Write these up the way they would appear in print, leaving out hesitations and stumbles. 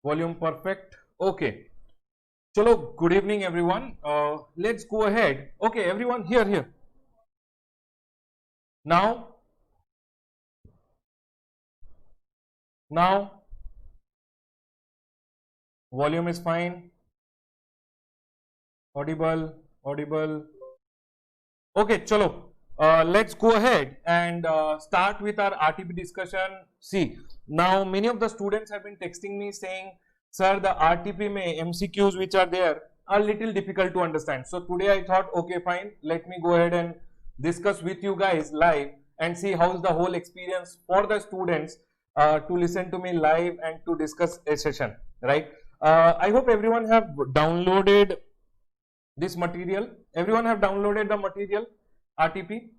Volume perfect. Okay. Chalo, good evening everyone. Let's go ahead. Okay, everyone here. Now, volume is fine. Audible. Okay, chalo. Let's go ahead and start with our RTP discussion. See, now many of the students have been texting me saying, sir, the RTP may MCQs which are there are little difficult to understand. So today I thought, okay, fine, let me go ahead and discuss with you guys live and see how is the whole experience for the students to listen to me live and to discuss a session, right? I hope everyone have downloaded this material. Everyone have downloaded the material RTP.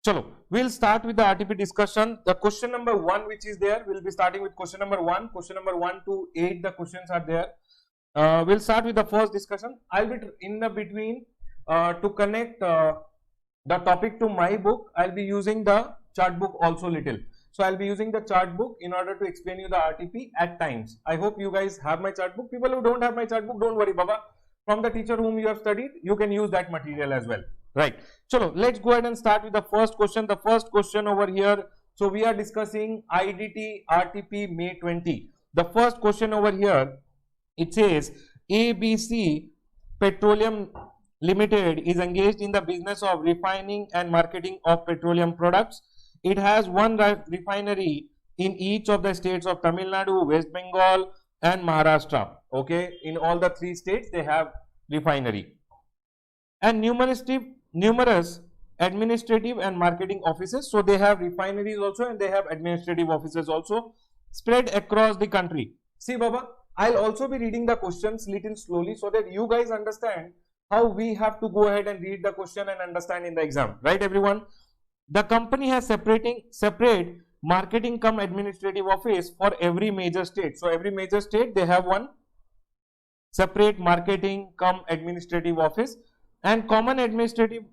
Chalo, we'll start with the RTP discussion. The question number 1 which is there, we'll be starting with question number 1. Question number 1 to 8, the questions are there. We'll start with the first discussion. I'll be in the between to connect the topic to my book. I'll be using the chart book also little. So I'll be using the chart book in order to explain you the RTP at times. I hope you guys have my chart book. People who don't have my chart book, don't worry, Baba. From the teacher whom you have studied, you can use that material as well. Right. Chalo, let's go ahead and start with the first question. The first question over here. So we are discussing IDT RTP May 20. The first question over here, it says ABC Petroleum Limited is engaged in the business of refining and marketing of petroleum products. It has one refinery in each of the states of Tamil Nadu, West Bengal and Maharashtra. Okay, in all the 3 states they have refinery. And numerous administrative and marketing offices. So they have refineries also and they have administrative offices also spread across the country. See Baba, I'll also be reading the questions little slowly so that you guys understand how we have to go ahead and read the question and understand in the exam. Right everyone? The company has separate marketing cum administrative office for every major state. So every major state they have one separate marketing cum administrative office and common administrative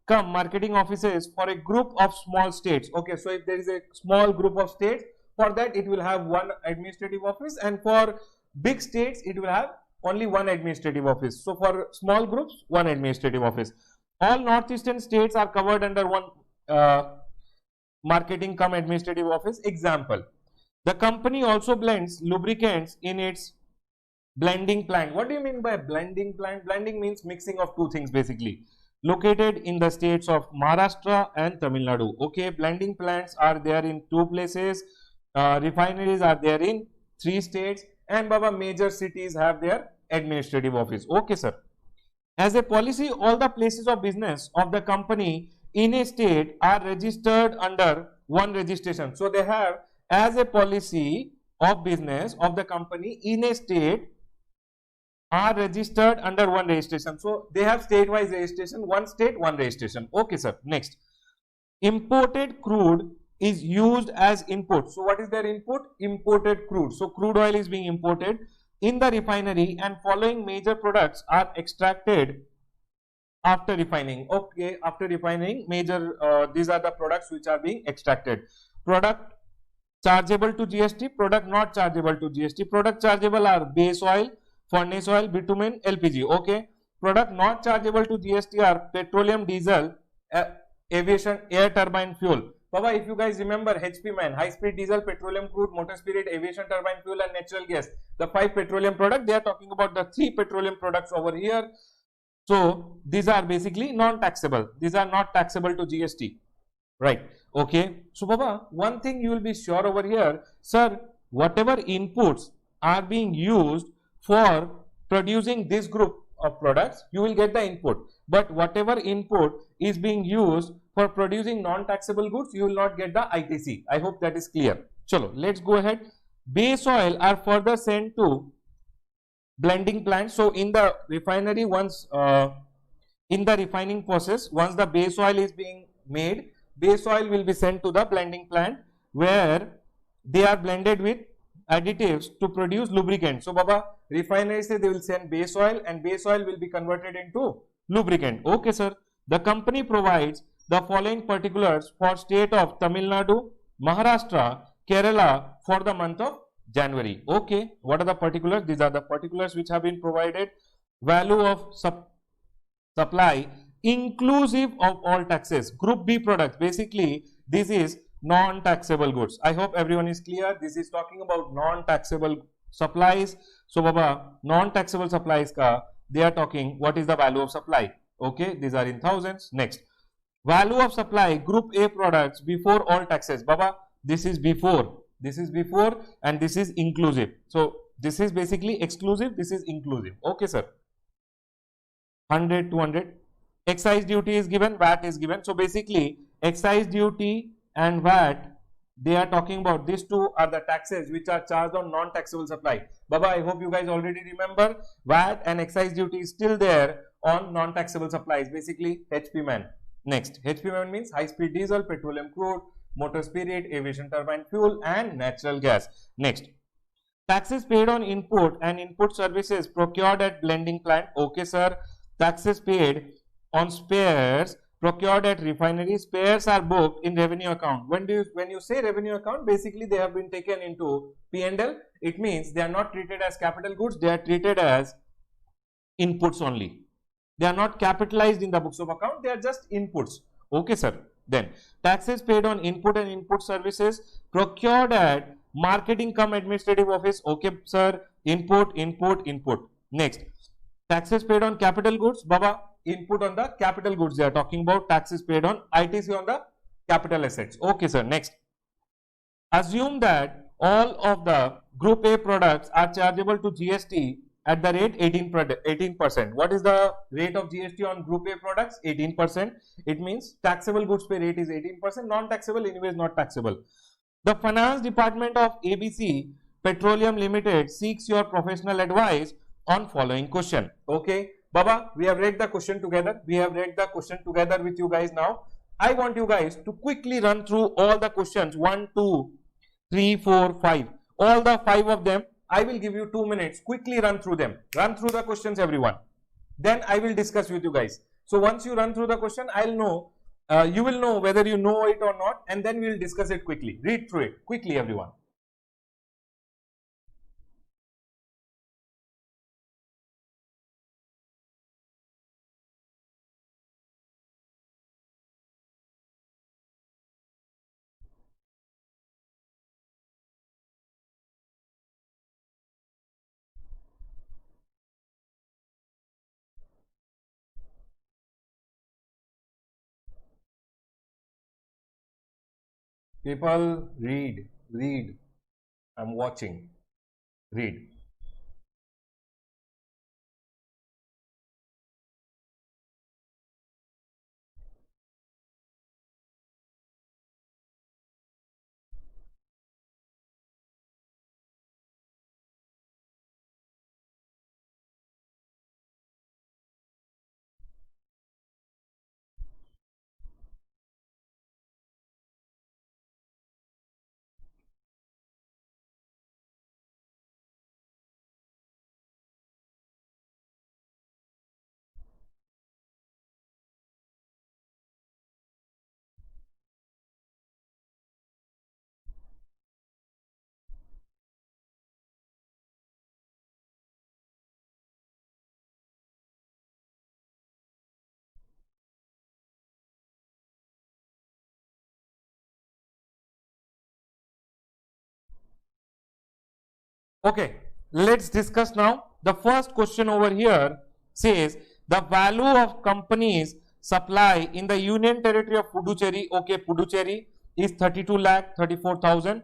cum marketing offices for a group of small states. Okay, so if there is a small group of states, for that it will have one administrative office, and for big states it will have only one administrative office. So for small groups, one administrative office. All northeastern states are covered under one marketing cum administrative office. Example, the company also blends lubricants in its blending plant. What do you mean by blending plant? Blending means mixing of 2 things basically. Located in the states of Maharashtra and Tamil Nadu. Okay, blending plants are there in 2 places. Refineries are there in 3 states, and Baba, major cities have their administrative office. Okay, sir. As a policy, all the places of business of the company in a state are registered under one registration. So they have, as a policy of business of the company in a state, are registered under one registration. So they have state-wise registration, one state, one registration. Okay, sir. Next, imported crude is used as input. So what is their input? Imported crude. So crude oil is being imported in the refinery, and following major products are extracted after refining. Okay, after refining, major these are the products which are being extracted. Product chargeable to GST, product not chargeable to GST. Product chargeable are base oil, furnace oil, bitumen, LPG. Okay, product not chargeable to GST are petroleum, diesel, aviation, air turbine fuel. Baba, if you guys remember HP man, high speed diesel, petroleum crude, motor spirit, aviation turbine fuel and natural gas, the 5 petroleum products, they are talking about the 3 petroleum products over here. So these are basically non-taxable. These are not taxable to GST, right? Okay. So Baba, one thing you will be sure over here, sir, whatever inputs are being used for producing this group of products, you will get the input. But whatever input is being used for producing non-taxable goods, you will not get the ITC. I hope that is clear. Chalo, let's go ahead. Base oil are further sent to blending plant. So in the refinery, once in the refining process, once the base oil is being made, base oil will be sent to the blending plant where they are blended with additives to produce lubricant. So Baba, refineries they will send base oil and base oil will be converted into lubricant. Okay, sir. The company provides the following particulars for state of Tamil Nadu, Maharashtra, Kerala for the month of January. Okay, what are the particulars? These are the particulars which have been provided. Value of supply inclusive of all taxes. Group B products, basically this is non-taxable goods. I hope everyone is clear. This is talking about non-taxable supplies. So baba, non-taxable supplies ka they are talking what is the value of supply. Okay, these are in thousands. Next, value of supply group A products before all taxes. Baba, this is before and this is inclusive. So this is basically exclusive, this is inclusive. Okay sir, 100, 200. Excise duty is given, VAT is given. So basically excise duty and VAT, they are talking about, these two are the taxes which are charged on non-taxable supply. Baba, I hope you guys already remember VAT and excise duty is still there on non-taxable supplies, basically HP man. Next, HP man means high speed diesel, petroleum crude, motor spirit, aviation turbine fuel and natural gas. Next, taxes paid on input and input services procured at blending plant. Okay sir, taxes paid on spares procured at refinery. Spares are booked in revenue account. When you say revenue account, basically they have been taken into P&L. It means they are not treated as capital goods, they are treated as inputs only. They are not capitalized in the books of account, they are just inputs. Okay sir. Then taxes paid on input and input services procured at marketing cum administrative office. Okay sir, input. Next, taxes paid on capital goods. Baba, input on the capital goods they are talking about. Taxes paid on ITC on the capital assets. Okay sir. Next, assume that all of the group A products are chargeable to GST at the rate 18%. What is the rate of GST on group A products? 18%. It means taxable goods pay rate is 18%, non-taxable anyways not taxable. The finance department of ABC Petroleum Limited seeks your professional advice on following question. Okay, Baba, we have read the question together. We have read the question together with you guys now. I want you guys to quickly run through all the questions. 1, 2, 3, 4, 5. All the 5 of them. I will give you 2 minutes. Quickly run through them. Run through the questions, everyone. Then I will discuss with you guys. So once you run through the question, I'll know. You will know whether you know it or not, and then we will discuss it quickly. Read through it quickly, everyone. People, read. I'm watching. Read. Okay, let's discuss now. The first question over here says the value of company's supply in the Union Territory of Puducherry. Okay, Puducherry is 32 lakh 34,000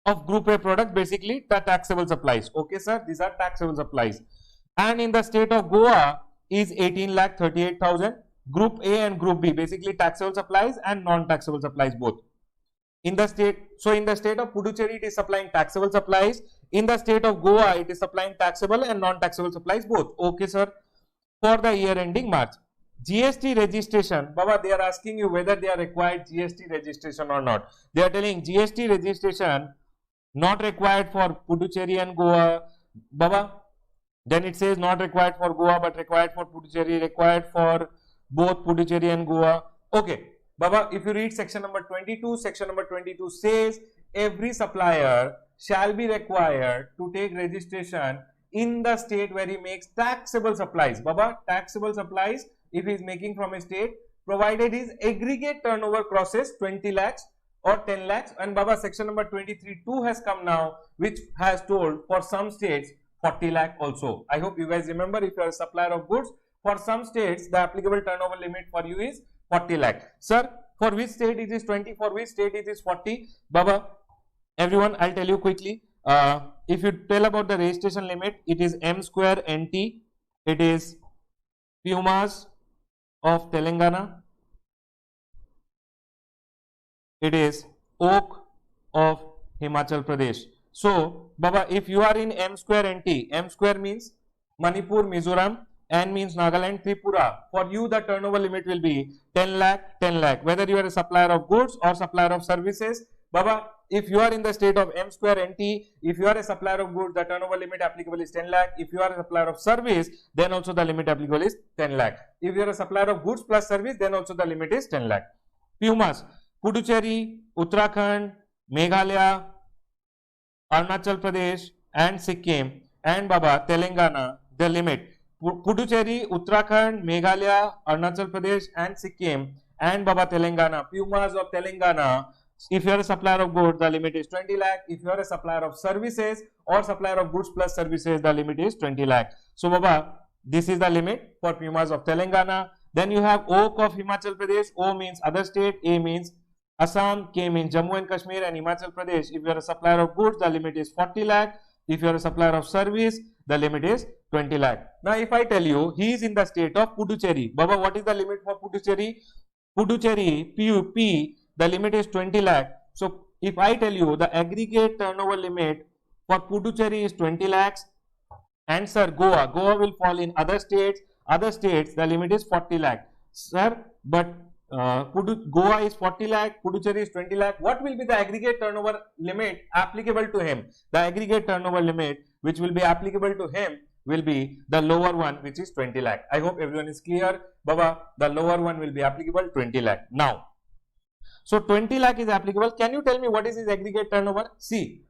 of group A product, basically the taxable supplies. Okay sir, these are taxable supplies. And in the state of Goa is 18 lakh 38,000. Group A and group B, basically taxable supplies and non-taxable supplies both. In the state of Puducherry, it is supplying taxable supplies. In the state of Goa, it is supplying taxable and non-taxable supplies both. Okay, sir. For the year ending March, GST registration, Baba, they are asking you whether they are required GST registration or not. They are telling GST registration not required for Puducherry and Goa. Baba, then it says not required for Goa but required for Puducherry, required for both Puducherry and Goa. Okay. Baba, if you read section number 22, section number 22 says every supplier shall be required to take registration in the state where he makes taxable supplies. Baba, taxable supplies if he is making from a state, provided his aggregate turnover crosses 20 lakhs or 10 lakhs. And Baba, section number 23(2) has come now, which has told for some states 40 lakh also. I hope you guys remember, if you are a supplier of goods, for some states the applicable turnover limit for you is 40 lakh. Sir, for which state it is 20, for which state it is 40? Baba, everyone, I'll tell you quickly. If you tell about the registration limit, it is M square NT, it is Pumas of Telangana, it is Oak of Himachal Pradesh. So, Baba, if you are in M square NT, M square means Manipur, Mizoram, N means Nagaland, Tripura. For you, the turnover limit will be 10 lakh, 10 lakh. Whether you are a supplier of goods or supplier of services, Baba, if you are in the state of M square NT, if you are a supplier of goods, the turnover limit applicable is 10 lakh. If you are a supplier of service, then also the limit applicable is 10 lakh. If you are a supplier of goods plus service, then also the limit is 10 lakh. Pumas, Puducherry, Uttarakhand, Meghalaya, Arunachal Pradesh and Sikkim, and Baba, Telangana, the limit. Puducherry, Uttarakhand, Meghalaya, Arunachal Pradesh and Sikkim, and Baba, Telangana, Pumas of Telangana. If you are a supplier of goods, the limit is 20 lakh. If you are a supplier of services or supplier of goods plus services, the limit is 20 lakh. So, Baba, this is the limit for Pumas of Telangana. Then you have Oak of Himachal Pradesh. O means other state, A means Assam, K means Jammu and Kashmir and Himachal Pradesh. If you are a supplier of goods, the limit is 40 lakh. If you are a supplier of service, the limit is 20 lakh. Now, if I tell you he is in the state of Puducherry, Baba, what is the limit for Puducherry? Puducherry, PUP, the limit is 20 lakh. So, if I tell you the aggregate turnover limit for Puducherry is 20 lakhs, and sir, Goa will fall in other states, the limit is 40 lakh. Sir, but Goa is 40 lakh, Puducherry is 20 lakh. What will be the aggregate turnover limit applicable to him? The aggregate turnover limit which will be applicable to him will be the lower one, which is 20 lakh. I hope everyone is clear. Baba, the lower one will be applicable 20 lakh. Now, so 20 lakh is applicable. Can you tell me what is his aggregate turnover? See,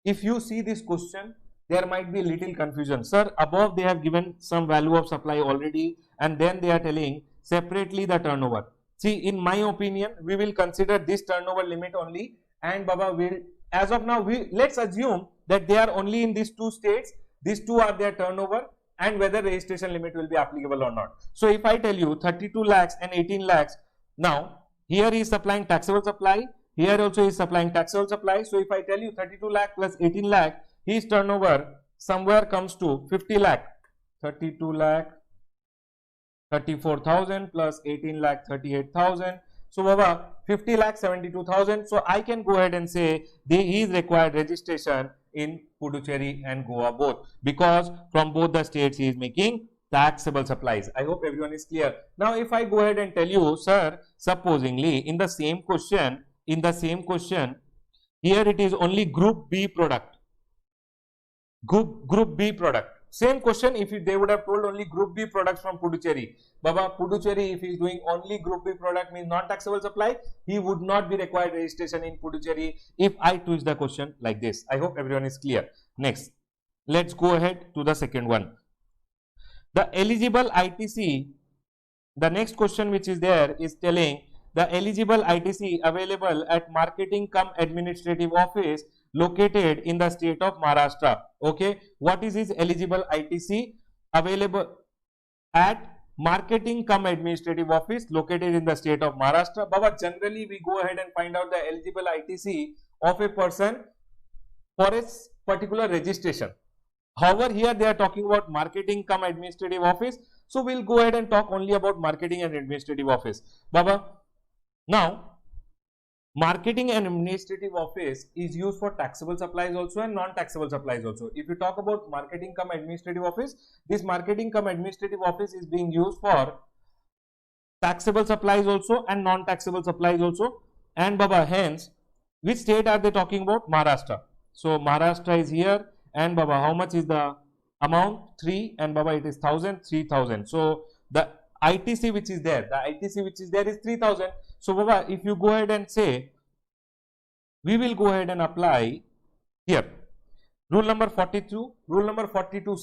if you see this question, there might be little confusion. Sir, above they have given some value of supply already, and then they are telling separately the turnover. See, in my opinion, we will consider this turnover limit only, and Baba will, as of now, let's assume that they are only in these two states. These two are their turnover, and whether registration limit will be applicable or not. So, if I tell you 32 lakhs and 18 lakhs, now here he is supplying taxable supply, here also he is supplying taxable supply. So, if I tell you 32 lakh plus 18 lakh, his turnover somewhere comes to 50 lakh, 32 lakh, 34,000 plus 18 lakh, 38,000. So, Baba, 50 lakh 72,000. So, I can go ahead and say he is required registration in Puducherry and Goa both, because from both the states he is making taxable supplies. I hope everyone is clear. Now, if I go ahead and tell you, sir, supposingly in the same question, here it is only group B product. Group B product. Same question, if they would have told only group B products from Puducherry. Baba, Puducherry, if he is doing only group B product, means non-taxable supply, he would not be required registration in Puducherry if I twist the question like this. I hope everyone is clear. Next, let's go ahead to the second one. The eligible ITC, the next question which is there is telling the eligible ITC available at marketing cum administrative office located in the state of Maharashtra. Okay, what is his eligible ITC available at marketing cum administrative office located in the state of Maharashtra? Baba, generally we go ahead and find out the eligible ITC of a person for a particular registration. However, here they are talking about marketing cum administrative office. So, we will go ahead and talk only about marketing and administrative office. Baba, now marketing and administrative office is used for taxable supplies also and non-taxable supplies also. If you talk about marketing cum administrative office, this marketing cum administrative office is being used for taxable supplies also and non-taxable supplies also. And Baba, hence, which state are they talking about? Maharashtra. So, Maharashtra is here, and Baba, how much is the amount? 3, and Baba, it is 1,000, 3,000. So, the ITC which is there, is 3,000. So, Baba, if you go ahead and say, we will go ahead and apply here. Rule number 42. Rule number 42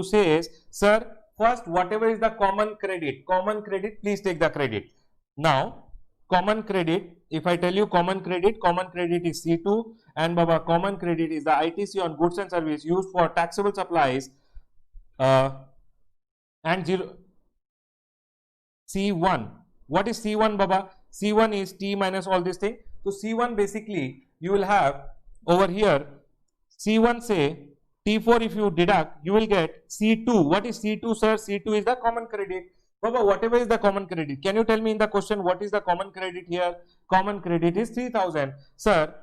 says, sir, first whatever is the common credit, please take the credit. Now, common credit, if I tell you common credit is C2, and Baba, common credit is the ITC on goods and service used for taxable supplies, and C1. What is C1, Baba? C1 is T minus all this thing. So C1 basically you will have over here C1, say T4, if you deduct you will get C2. What is C2, sir? C2 is the common credit. Baba, whatever is the common credit, can you tell me in the question what is the common credit here? Common credit is 3000. Sir,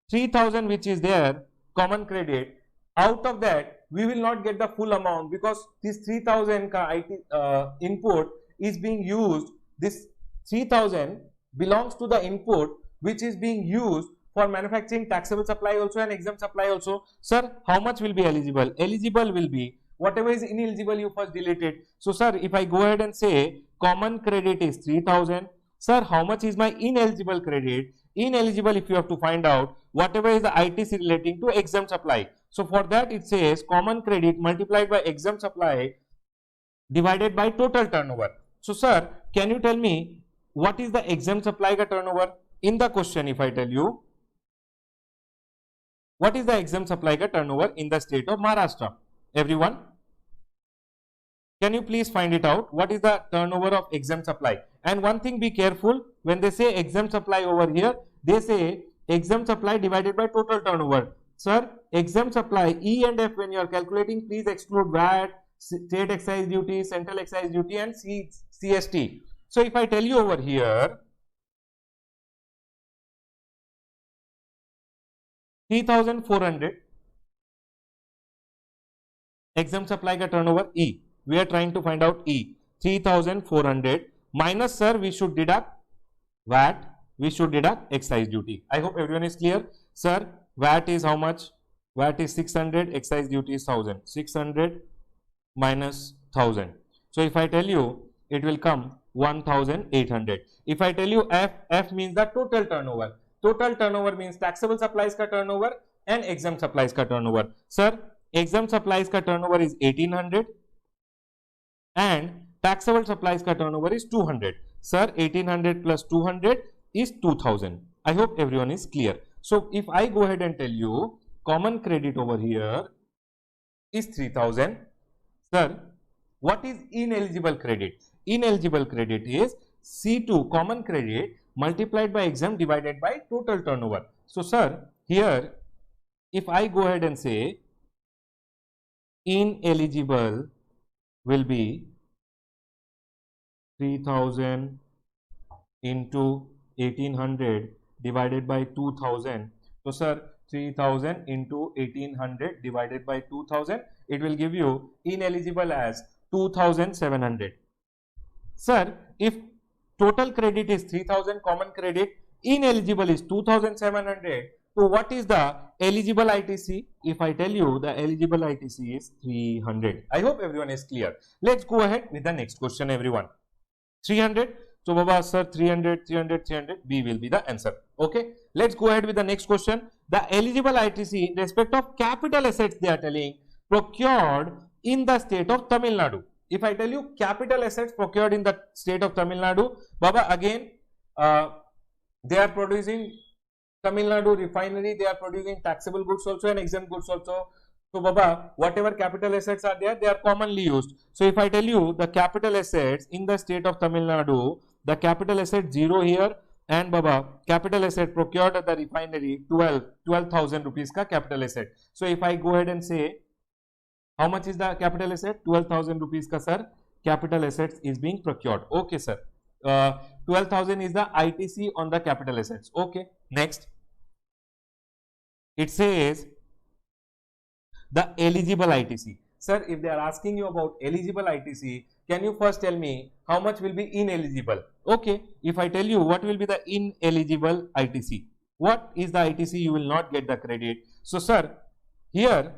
3000 which is there, common credit, out of that we will not get the full amount because this 3000 ka input is being used. This 3000 belongs to the input which is being used for manufacturing taxable supply also and exempt supply also. Sir, how much will be eligible? Eligible will be whatever is ineligible, you first delete it. So sir, if I go ahead and say common credit is 3000, sir, how much is my ineligible credit? Ineligible, if you have to find out whatever is the ITC relating to exempt supply. So for that it says common credit multiplied by exempt supply divided by total turnover. So sir, can you tell me what is the exempt supply ka turnover? In the question, if I tell you, what is the exempt supply ka turnover in the state of Maharashtra? Everyone, can you please find it out? What is the turnover of exempt supply? And one thing, be careful, when they say exempt supply over here, they say exempt supply divided by total turnover. Sir, exempt supply, E and F, when you are calculating, please exclude VAT, state excise duty, central excise duty and CST. So if I tell you over here, 3400 exempt supply ka turnover, E. We are trying to find out E. 3400 minus, sir, we should deduct VAT, we should deduct excise duty. I hope everyone is clear. Sir, VAT is how much? VAT is 600, excise duty is 1000. 600 minus 1000. So if I tell you, it will come 1800. If I tell you F, F means the total turnover. Total turnover means taxable supplies ka turnover and exempt supplies ka turnover. Sir, exempt supplies ka turnover is 1800 and taxable supplies ka turnover is 200. Sir, 1800 plus 200 is 2000. I hope everyone is clear. So if I go ahead and tell you common credit over here is 3000. Sir, what is ineligible credit? Ineligible credit is C2 common credit multiplied by exempt divided by total turnover. So sir, here if I go ahead and say ineligible will be 3000 into 1800 divided by 2000. So sir, 3000 into 1800 divided by 2000, it will give you ineligible as 2700. Sir, if total credit is 3000 common credit, ineligible is 2700. So what is the eligible ITC? If I tell you, the eligible ITC is 300. I hope everyone is clear. Let's go ahead with the next question, everyone. 300. So Baba, sir, 300, 300, 300, B will be the answer. Okay. Let's go ahead with the next question. The eligible ITC in respect of capital assets, they are telling, procured in the state of Tamil Nadu. If I tell you capital assets procured in the state of Tamil Nadu, Baba, again, they are producing Tamil Nadu refinery, they are producing taxable goods also and exempt goods also. So Baba, whatever capital assets are there, they are commonly used. So if I tell you the capital assets in the state of Tamil Nadu, the capital asset 0 here, and Baba, capital asset procured at the refinery 12,000 rupees ka capital asset. So if I go ahead and say, how much is the capital asset? 12,000 rupees ka sir, capital assets is being procured. Okay sir, 12,000 is the ITC on the capital assets. Okay, next. It says the eligible ITC. Sir, if they are asking you about eligible ITC, can you first tell me how much will be ineligible? Okay, if I tell you what will be the ineligible ITC, what is the ITC, you will not get the credit. So sir, here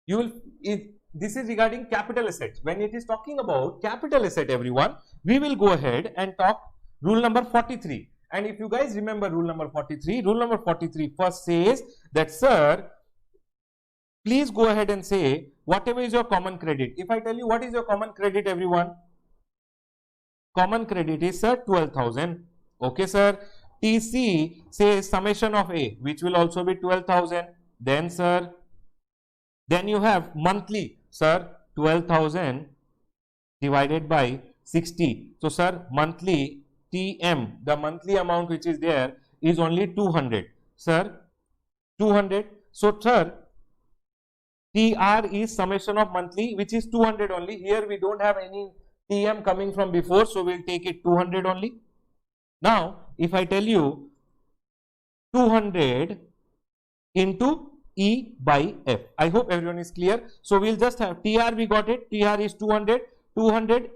you will, this is regarding capital assets. When it is talking about capital asset, everyone, we will go ahead and talk rule number 43. And if you guys remember rule number 43 first says that, sir, please go ahead and say whatever is your common credit. If I tell you what is your common credit, everyone? Common credit is, sir, 12,000. Okay, sir. TC says summation of A, which will also be 12,000. Then, sir, then you have monthly, sir, 12,000 divided by 60. So, sir, monthly TM, the monthly amount which is there is only 200. Sir, 200. So, sir, TR is summation of monthly, which is 200 only. Here we don't have any TM coming from before, so we'll take it 200 only. Now, if I tell you 200 into E by F, I hope everyone is clear. So, we'll just have TR, we got it. TR is 200, 200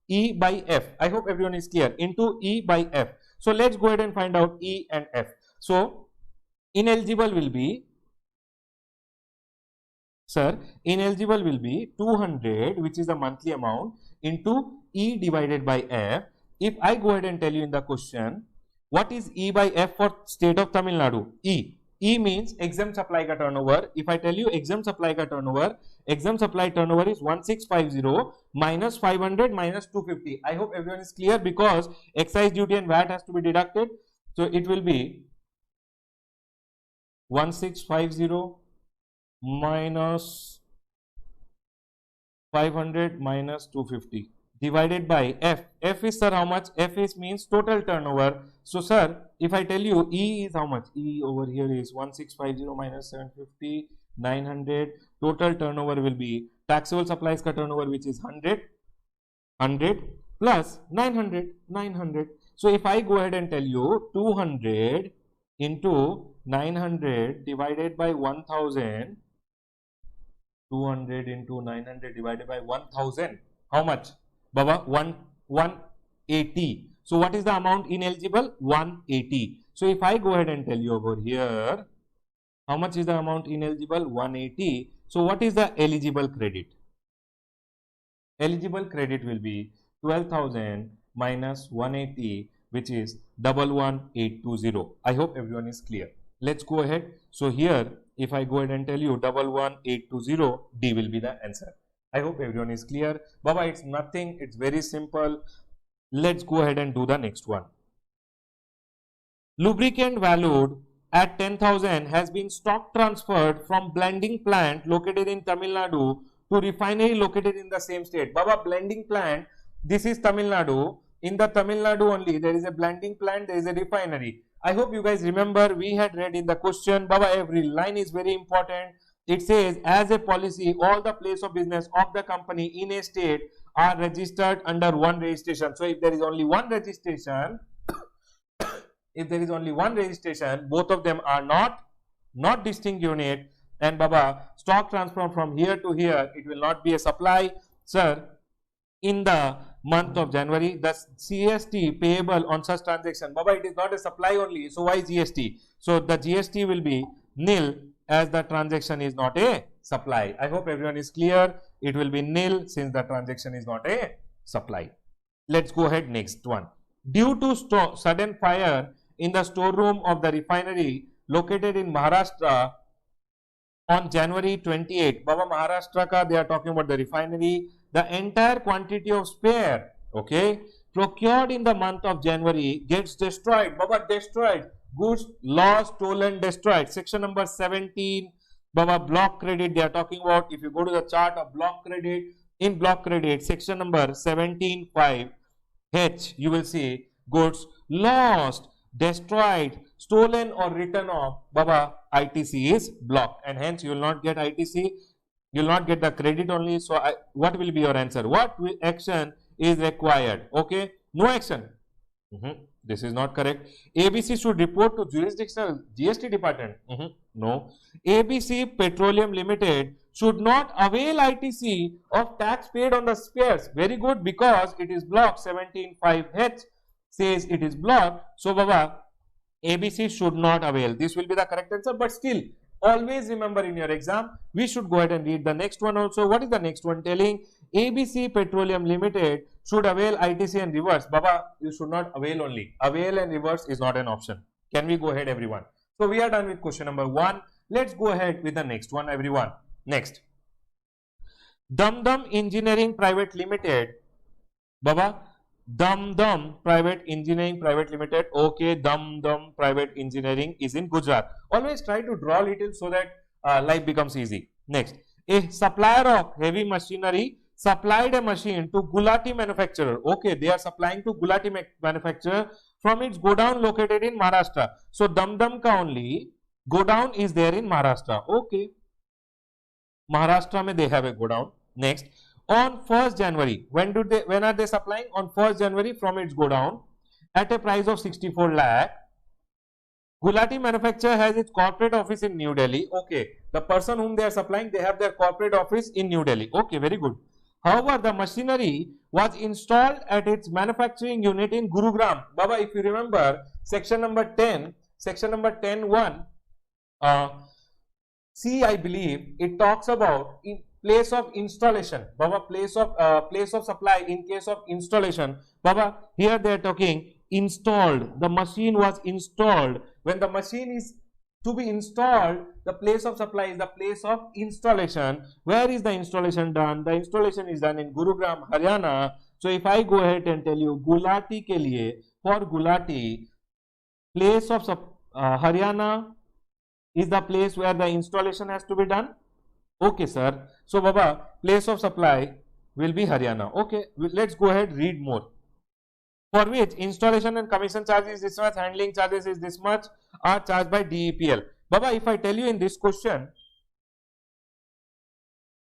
E by F. I hope everyone is clear, into E by F. So, let's go ahead and find out E and F. So, ineligible will be, sir, ineligible will be 200, which is the monthly amount, into E divided by F. If I go ahead and tell you in the question, what is E by F for state of Tamil Nadu? E means exempt supply ka turnover. If I tell you exempt supply ka turnover, exempt supply turnover is 1650 minus 500 minus 250. I hope everyone is clear, because excise duty and VAT has to be deducted. So, it will be 1650 minus 500 minus 250 divided by F. F is, sir, how much? F is means total turnover. So, sir, if I tell you E is how much? E over here is 1650 minus 750, 900. Total turnover will be taxable supplies ka turnover, which is 100 plus 900. So, if I go ahead and tell you 200 into 900 divided by 1000, 200 into 900 divided by 1000, how much? Baba, 180. So, what is the amount ineligible? 180. So, if I go ahead and tell you over here, how much is the amount ineligible? 180. So, what is the eligible credit? Eligible credit will be 12,000 minus 180, which is 11820. I hope everyone is clear. Let's go ahead. So, here, if I go ahead and tell you 11820, D will be the answer. I hope everyone is clear. Baba, it's nothing. It's very simple. Let's go ahead and do the next one. Lubricant valued at 10,000 has been stock transferred from blending plant located in Tamil Nadu to refinery located in the same state. Baba, blending plant, this is Tamil Nadu. In the Tamil Nadu only, there is a blending plant, there is a refinery. I hope you guys remember, we had read in the question. Baba, every line is very important. It says, as a policy, all the place of business of the company in a state are registered under one registration. So, if there is only one registration, both of them are not distinct unit. And Baba, stock transfer from here to here, it will not be a supply. Sir, in the month of January, the GST payable on such transaction, Baba, it is not a supply only. So, why GST? So, the GST will be nil, as the transaction is not a supply. I hope everyone is clear. It will be nil since the transaction is not a supply. Let's go ahead, next one. Due to sudden fire in the storeroom of the refinery located in Maharashtra on January 28, Baba, Maharashtra ka, they are talking about the refinery. The entire quantity of spare, okay, procured in the month of January gets destroyed. Baba, destroyed. Goods lost, stolen, destroyed. Section number 17, Baba, block credit they are talking about. If you go to the chart of block credit, in block credit, section number 17.5, H, you will see goods lost, destroyed, stolen or written off. Baba, ITC is blocked, and hence you will not get ITC. You will not get the credit only. So, what will be your answer? What action is required? Okay, no action. This is not correct. ABC should report to jurisdictional GST department. No. ABC Petroleum Limited should not avail ITC of tax paid on the spares. Very good, because it is blocked. 17.5H says it is blocked. So, Baba, ABC should not avail. This will be the correct answer, but still, always remember in your exam, we should go ahead and read the next one also. What is the next one telling? ABC Petroleum Limited should avail ITC and reverse. Baba, you should not avail only. Avail and reverse is not an option. Can we go ahead, everyone? So we are done with question number 1. Let's go ahead with the next one, everyone. Next. Dum Dum Engineering Private Limited. Baba, Dum Dum Private Engineering Private Limited. Okay, Dum Dum Private Engineering is in Gujarat. Always try to draw little so that life becomes easy. Next. A supplier of heavy machinery supplied a machine to Gulati manufacturer. Okay, they are supplying to Gulati manufacturer from its godown located in Maharashtra. So Dum Dum ka only godown is there in Maharashtra. Okay, Maharashtra mein they have a godown. Next, on 1st January, when are they supplying? On 1st January from its godown at a price of 64 lakh. Gulati manufacturer has its corporate office in New Delhi. Okay, the person whom they are supplying, they have their corporate office in New Delhi. Okay, very good. However, the machinery was installed at its manufacturing unit in Gurugram. Baba, if you remember, section number 10.1, C, I believe, it talks about in place of installation. Baba, place of supply in case of installation. Baba, here they are talking installed. The machine was installed. When the machine is to be installed, the place of supply is the place of installation. Where is the installation done? The installation is done in Gurugram, Haryana. So if I go ahead and tell you Gulati ke liye, for Gulati, place of Haryana is the place where the installation has to be done. Okay, sir. So Baba, place of supply will be Haryana. Okay, let's go ahead, read more. For which installation and commission charges is this much, handling charges is this much, are charged by DEPL. Baba, if I tell you in this question,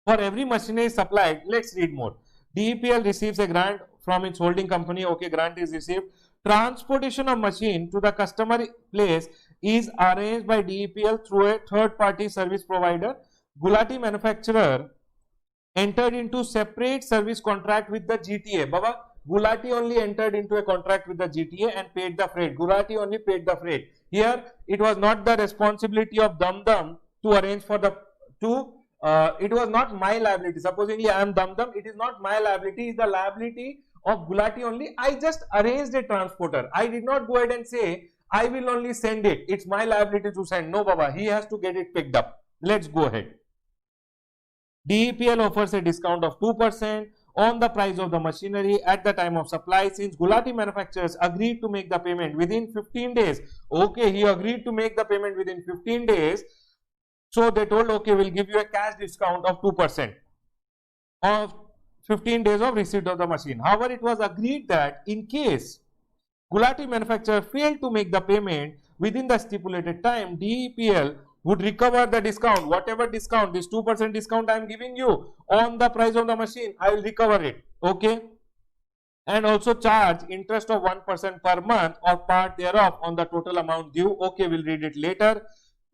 for every machinery supplied, let's read more. DEPL receives a grant from its holding company. Okay, grant is received. Transportation of machine to the customer place is arranged by DEPL through a third party service provider. Gulati manufacturer entered into separate service contract with the GTA. Baba, Gulati only entered into a contract with the GTA and paid the freight. Gulati only paid the freight. Here, it was not the responsibility of Dum Dum to arrange for the it was not my liability. Supposingly I am Dum Dum, it is not my liability, it is the liability of Gulati only. I just arranged a transporter. I did not go ahead and say I will only send it. It's my liability to send. No, Baba, he has to get it picked up. Let's go ahead. DEPL offers a discount of 2% on the price of the machinery at the time of supply, since Gulati manufacturers agreed to make the payment within 15 days. Okay, he agreed to make the payment within 15 days. So they told, okay, we'll give you a cash discount of 2% of 15 days of receipt of the machine. However, it was agreed that in case Gulati manufacturer failed to make the payment within the stipulated time, DEPL would recover the discount. Whatever discount, this 2% discount I am giving you on the price of the machine, I will recover it. Okay. And also charge interest of 1% per month or part thereof on the total amount due. Okay, we'll read it later.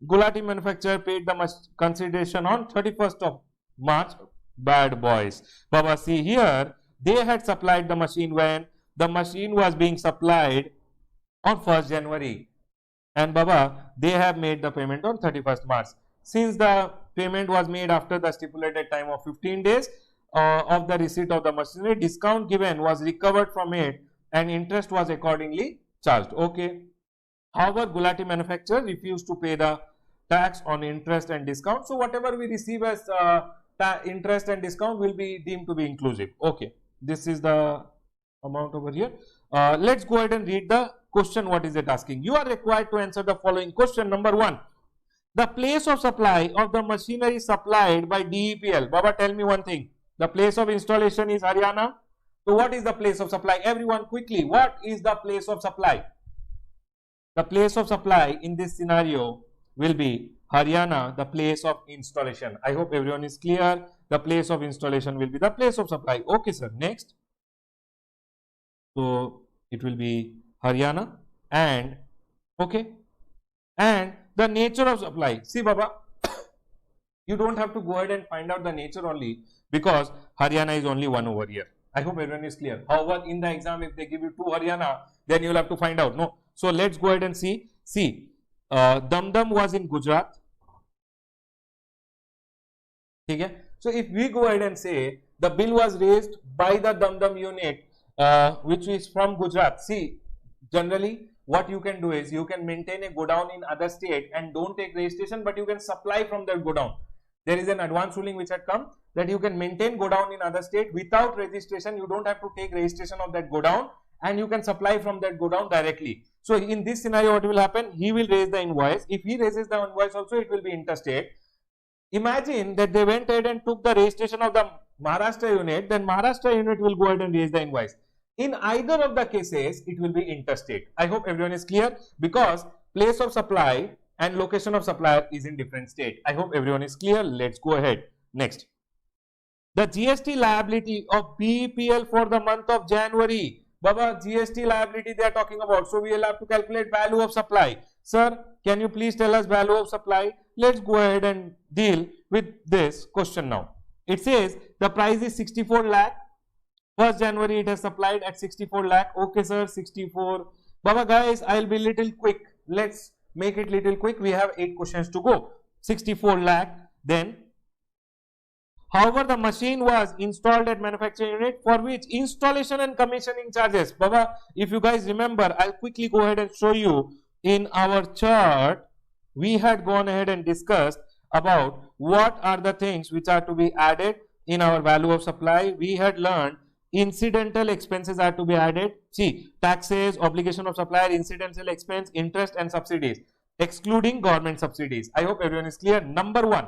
Gulati manufacturer paid the consideration on 31st of March. Bad boys. Baba, see here, they had supplied the machine when the machine was being supplied on 1st January. And Baba, they have made the payment on 31st March. Since the payment was made after the stipulated time of 15 days of the receipt of the machinery, discount given was recovered from it and interest was accordingly charged. Okay. However, Gulati manufacturer refused to pay the tax on interest and discount. So whatever we receive as interest and discount will be deemed to be inclusive. Okay. This is the amount over here. Let's go ahead and read the question. What is it asking? You are required to answer the following question. Number 1. The place of supply of the machinery supplied by DEPL. Baba, tell me one thing. The place of installation is Haryana. So what is the place of supply? Everyone quickly. What is the place of supply? The place of supply in this scenario will be Haryana, the place of installation. I hope everyone is clear. The place of installation will be the place of supply. Okay, sir. Next. So it will be Haryana and okay, and the nature of supply. See, Baba, you don't have to go ahead and find out the nature only because Haryana is only one over here. I hope everyone is clear. However, in the exam, if they give you 2 Haryana, then you will have to find out. No. So let's go ahead and see. See, Dum Dum was in Gujarat. Okay. So if we go ahead and say the bill was raised by the Dum unit, which is from Gujarat. See, generally what you can do is you can maintain a godown in other state and don't take registration, but you can supply from that godown. There is an advance ruling which had come that you can maintain godown in other state without registration. You don't have to take registration of that godown and you can supply from that godown directly. So in this scenario, what will happen? He will raise the invoice. If he raises the invoice also, it will be interstate. Imagine that they went ahead and took the registration of the Maharashtra unit, then Maharashtra unit will go ahead and raise the invoice. In either of the cases, it will be interstate. I hope everyone is clear, because place of supply and location of supplier is in different state. I hope everyone is clear. Let's go ahead. Next. The GST liability of BEPL for the month of January. Baba, GST liability they are talking about. So we will have to calculate value of supply. Sir, can you please tell us value of supply? Let's go ahead and deal with this question now. It says the price is 64 lakh. 1st January it has supplied at 64 lakh. Okay sir, 64. Baba guys, I'll be little quick. Let's make it little quick. We have 8 questions to go. 64 lakh. Then, however, the machine was installed at manufacturing unit for which installation and commissioning charges. Baba, if you guys remember, I'll quickly go ahead and show you. In our chart, we had gone ahead and discussed about what are the things which are to be added in our value of supply. We had learned incidental expenses are to be added. See, taxes, obligation of supplier, incidental expense, interest and subsidies, excluding government subsidies. I hope everyone is clear. Number 1,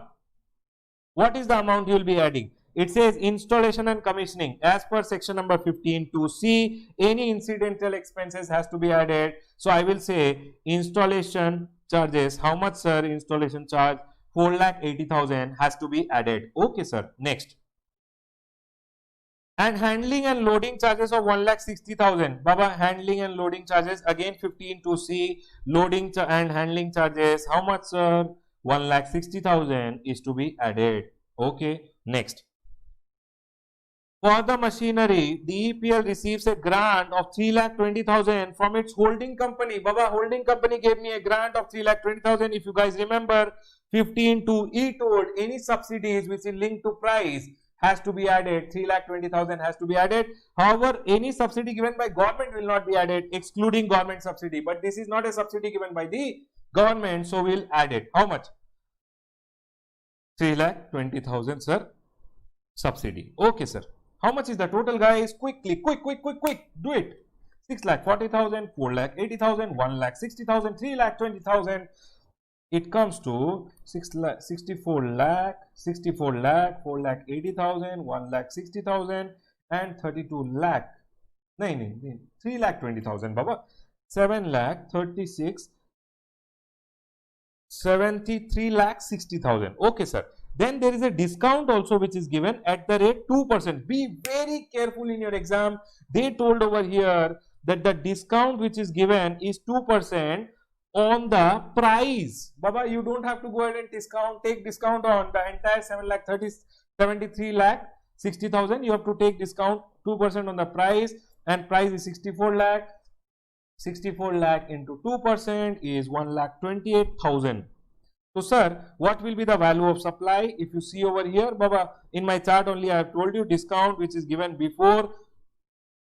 what is the amount you will be adding? It says installation and commissioning. As per section number 15 to C, any incidental expenses has to be added. So I will say installation charges. How much sir? Installation charge 4,80,000 has to be added. Okay sir. Next. And handling and loading charges of 1,60,000. Baba, handling and loading charges again 15 to C. Loading and handling charges. How much sir? 1,60,000 is to be added. Okay. Next. For the machinery, DEPL receives a grant of 3,20,000 from its holding company. Baba, holding company gave me a grant of 3,20,000. If you guys remember, 15 to E told any subsidies which is linked to price has to be added. 3,20,000 has to be added. However, any subsidy given by government will not be added, excluding government subsidy. But this is not a subsidy given by the government, so we'll add it. How much? 3,20,000 sir, subsidy. Okay sir. How much is the total guys? Quickly, quick, do it. 6,40,000, 4,80,000, 1,60,000, 3,20,000. It comes to 64 lakh, 4,80,000, 1,60,000 and 32 lakh. No, 3,20,000 Baba. 7,36,000. 73,60,000. Okay sir. Then there is a discount also which is given at the rate 2%. Be very careful in your exam. They told over here that the discount which is given is 2% on the price. Baba, you don't have to go ahead and discount. Take discount on the entire 73,60,000. You have to take discount 2% on the price, and price is 64 lakh. 64 lakh into 2% is 1,28,000. So sir, what will be the value of supply? If you see over here, Baba, in my chart only I have told you discount which is given before,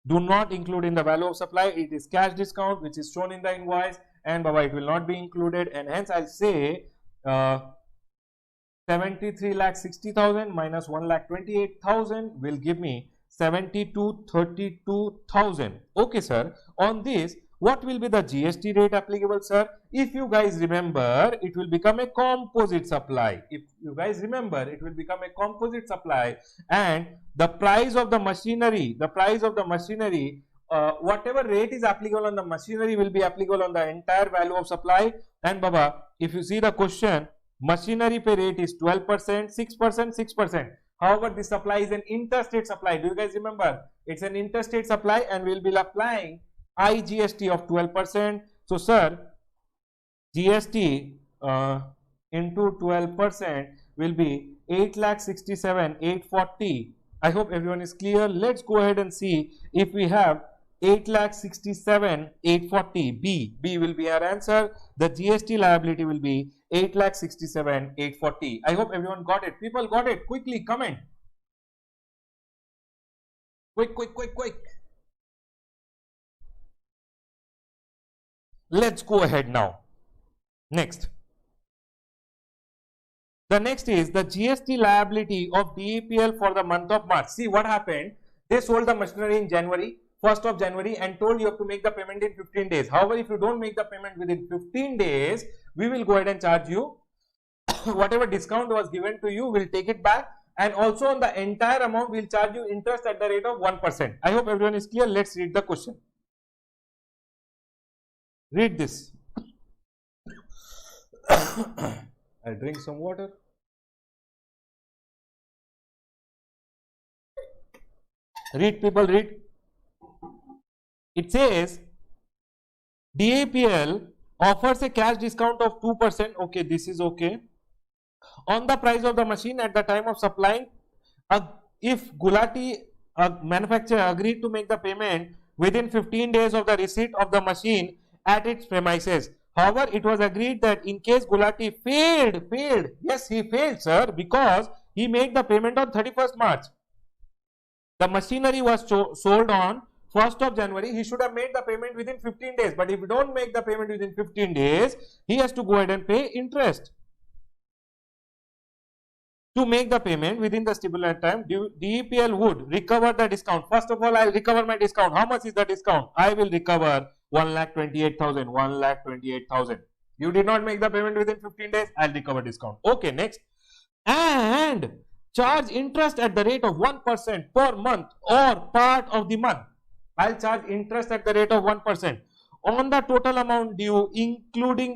do not include in the value of supply. It is cash discount which is shown in the invoice, and Baba, it will not be included, and hence I'll say 73,60,000 minus 1,28,000 will give me 72,32,000. Okay sir. On this, what will be the GST rate applicable sir? If you guys remember, it will become a composite supply. If you guys remember, it will become a composite supply, and the price of the machinery, whatever rate is applicable on the machinery will be applicable on the entire value of supply. And Baba, if you see the question, machinery pay rate is 12%, 6%, 6%. However, this supply is an interstate supply. Do you guys remember? It's an interstate supply, and we'll be applying IGST of 12%. So sir, GST into 12% will be 8,67,840. I hope everyone is clear. Let's go ahead and see if we have 8,67,840. B will be our answer. The GST liability will be 8,67,840. I hope everyone got it. People got it. Quickly comment. Quick, quick, quick, quick. Let's go ahead now. Next. The next is the GST liability of DEPL for the month of March. See what happened. They sold the machinery in January, 1st of January, and told you have to make the payment in 15 days. However, if you don't make the payment within 15 days, we will go ahead and charge you. Whatever discount was given to you, we'll take it back. And also on the entire amount, we'll charge you interest at the rate of 1%. I hope everyone is clear. Let's read the question. Read this. I'll drink some water. Read, people, read. It says DAPL offers a cash discount of 2%. Okay, this is okay. On the price of the machine at the time of supplying. If Gulati manufacturer agreed to make the payment within 15 days of the receipt of the machine at its premises. However, it was agreed that in case Gulati failed, yes, he failed, sir, because he made the payment on 31st March. The machinery was sold on 1st of January. He should have made the payment within 15 days. But if you don't make the payment within 15 days, he has to go ahead and pay interest. To make the payment within the stipulated time, DEPL would recover the discount. First of all, I will recover my discount. How much is the discount? I will recover 1,28,000. 1,28,000. You did not make the payment within 15 days. I will recover discount. Okay, next. And charge interest at the rate of 1% per month or part of the month. I will charge interest at the rate of 1% on the total amount due, including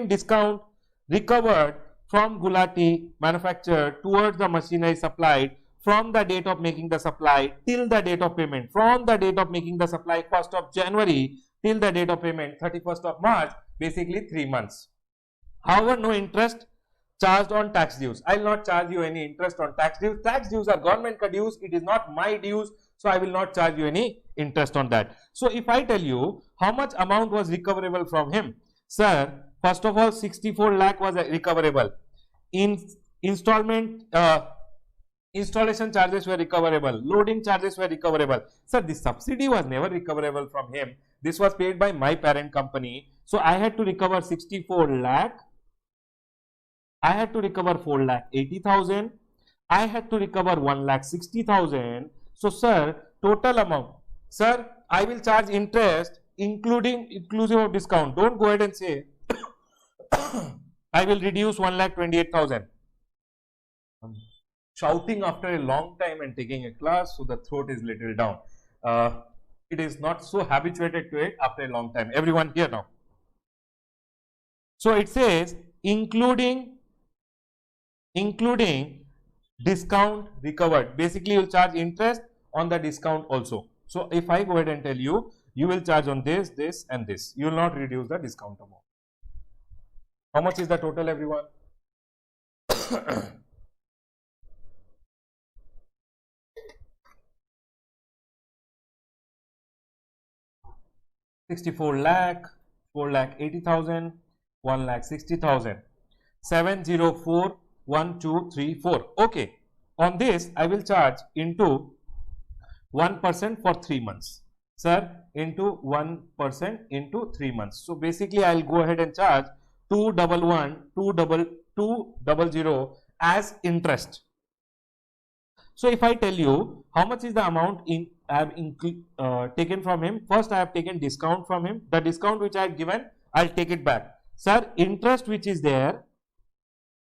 discount recovered from Gulati manufacturer towards the machinery supplied from the date of making the supply till the date of payment. From the date of making the supply 1st of January till the date of payment 31st of March, basically 3 months. However, no interest charged on tax dues. I will not charge you any interest on tax dues. Tax dues are government dues. It is not my dues. So I will not charge you any interest on that. So if I tell you how much amount was recoverable from him, sir, first of all, 64 lakh was recoverable. In installation charges were recoverable. Loading charges were recoverable. Sir, the subsidy was never recoverable from him. This was paid by my parent company. So I had to recover 64 lakh. I had to recover 4,80,000. I had to recover 1,60,000. So, sir, total amount. Sir, I will charge interest inclusive of discount. Don't go ahead and say I will reduce 1,28,000. I'm shouting after a long time and taking a class, so the throat is little down. It is not so habituated to it after a long time. Everyone here now. So it says including discount recovered. Basically, you will charge interest on the discount also. So if I go ahead and tell you, you will charge on this, this and this. You will not reduce the discount amount. How much is the total, everyone? 64 lakh, 4,80,000, 1,60,000, 7041234. Okay. On this, I will charge into 1% for 3 months. Sir, into 1% into 3 months. So basically, I will go ahead and charge 211,200 as interest. So if I tell you how much is the amount I have taken from him, first I have taken discount from him. The discount which I have given, I will take it back. Sir, interest which is there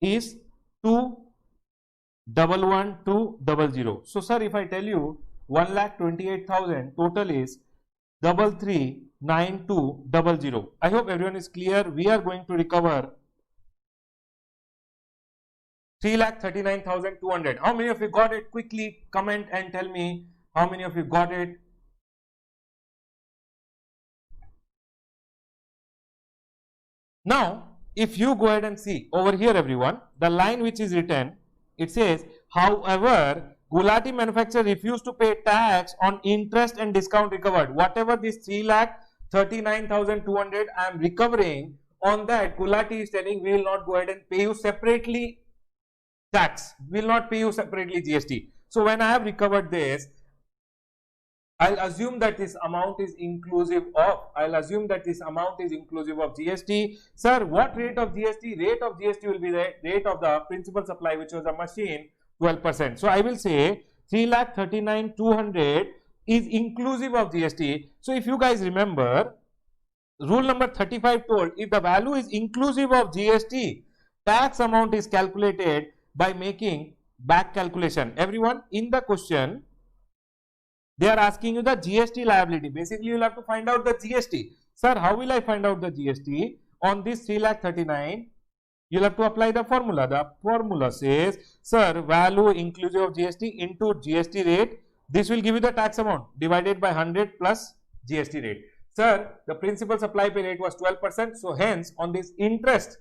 is 211,200. So sir, if I tell you 1,28,000, total is 33,9200. I hope everyone is clear. We are going to recover 3,39,200. How many of you got it? Quickly comment and tell me how many of you got it. Now, if you go ahead and see over here, everyone, the line which is written, it says, however, Gulati manufacturer refused to pay tax on interest and discount recovered. Whatever this 3,39,200 I am recovering, on that Gulati is telling we will not go ahead and pay you separately tax. We will not pay you separately GST. So when I have recovered this, I'll assume that this amount is inclusive of, GST. Sir, what rate of GST? Rate of GST will be the rate of the principal supply, which was a machine, 12%. So I will say 3,39,200 is inclusive of GST. So if you guys remember, rule number 35 told, if the value is inclusive of GST, tax amount is calculated by making back calculation. Everyone, in the question, they are asking you the GST liability. Basically, you will have to find out the GST. Sir, how will I find out the GST? On this 3,39,000, you will have to apply the formula. The formula says, sir, value inclusive of GST into GST rate. This will give you the tax amount divided by 100 plus GST rate. Sir, the principal supply pay rate was 12%. So hence, on this interest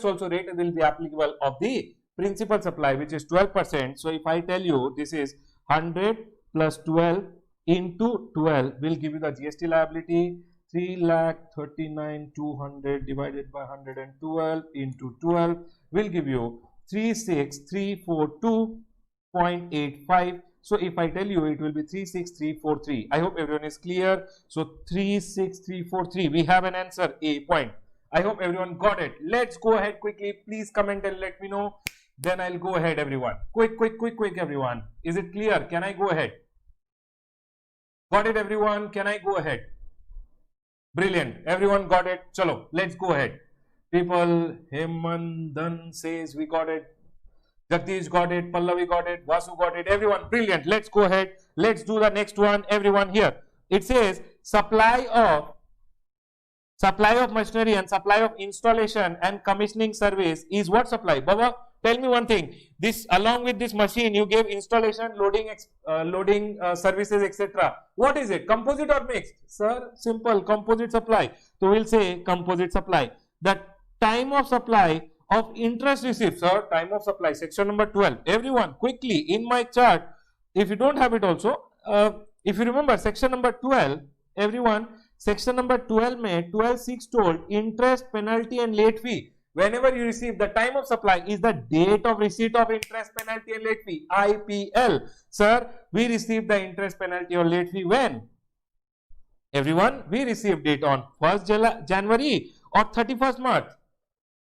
also rate will be applicable of the principal supply, which is 12%. So if I tell you this is 100 plus 12 into 12 will give you the GST liability. 3,39,200 divided by 112 into 12 will give you 36,342.85. So if I tell you, it will be 36,343. I hope everyone is clear. So 36,343. We have an answer, A point. I hope everyone got it. Let's go ahead quickly. Please comment and let me know. Then I'll go ahead, everyone. Quick, everyone. Is it clear? Can I go ahead? Got it, everyone? Can I go ahead? Brilliant. Everyone got it? Chalo, let's go ahead. People, Hemandan says we got it. Jagdish got it. Pallavi got it. Vasu got it. Everyone, brilliant. Let's go ahead. Let's do the next one. Everyone here. It says supply of machinery and supply of installation and commissioning service is what supply? Baba, tell me one thing. This, along with this machine, you gave installation, loading services, etc. What is it? Composite or mixed? Sir, simple. Composite supply. So we'll say composite supply. The time of supply of interest received, sir, time of supply, section number 12. Everyone, quickly in my chart, if you don't have it also, if you remember section number 12, everyone, section number 12 mein 12.6 told interest, penalty and late fee. Whenever you receive, the time of supply is the date of receipt of interest, penalty and late fee, IPL. Sir, we received the interest, penalty or late fee when? Everyone, we received it on 1st January or 31st March.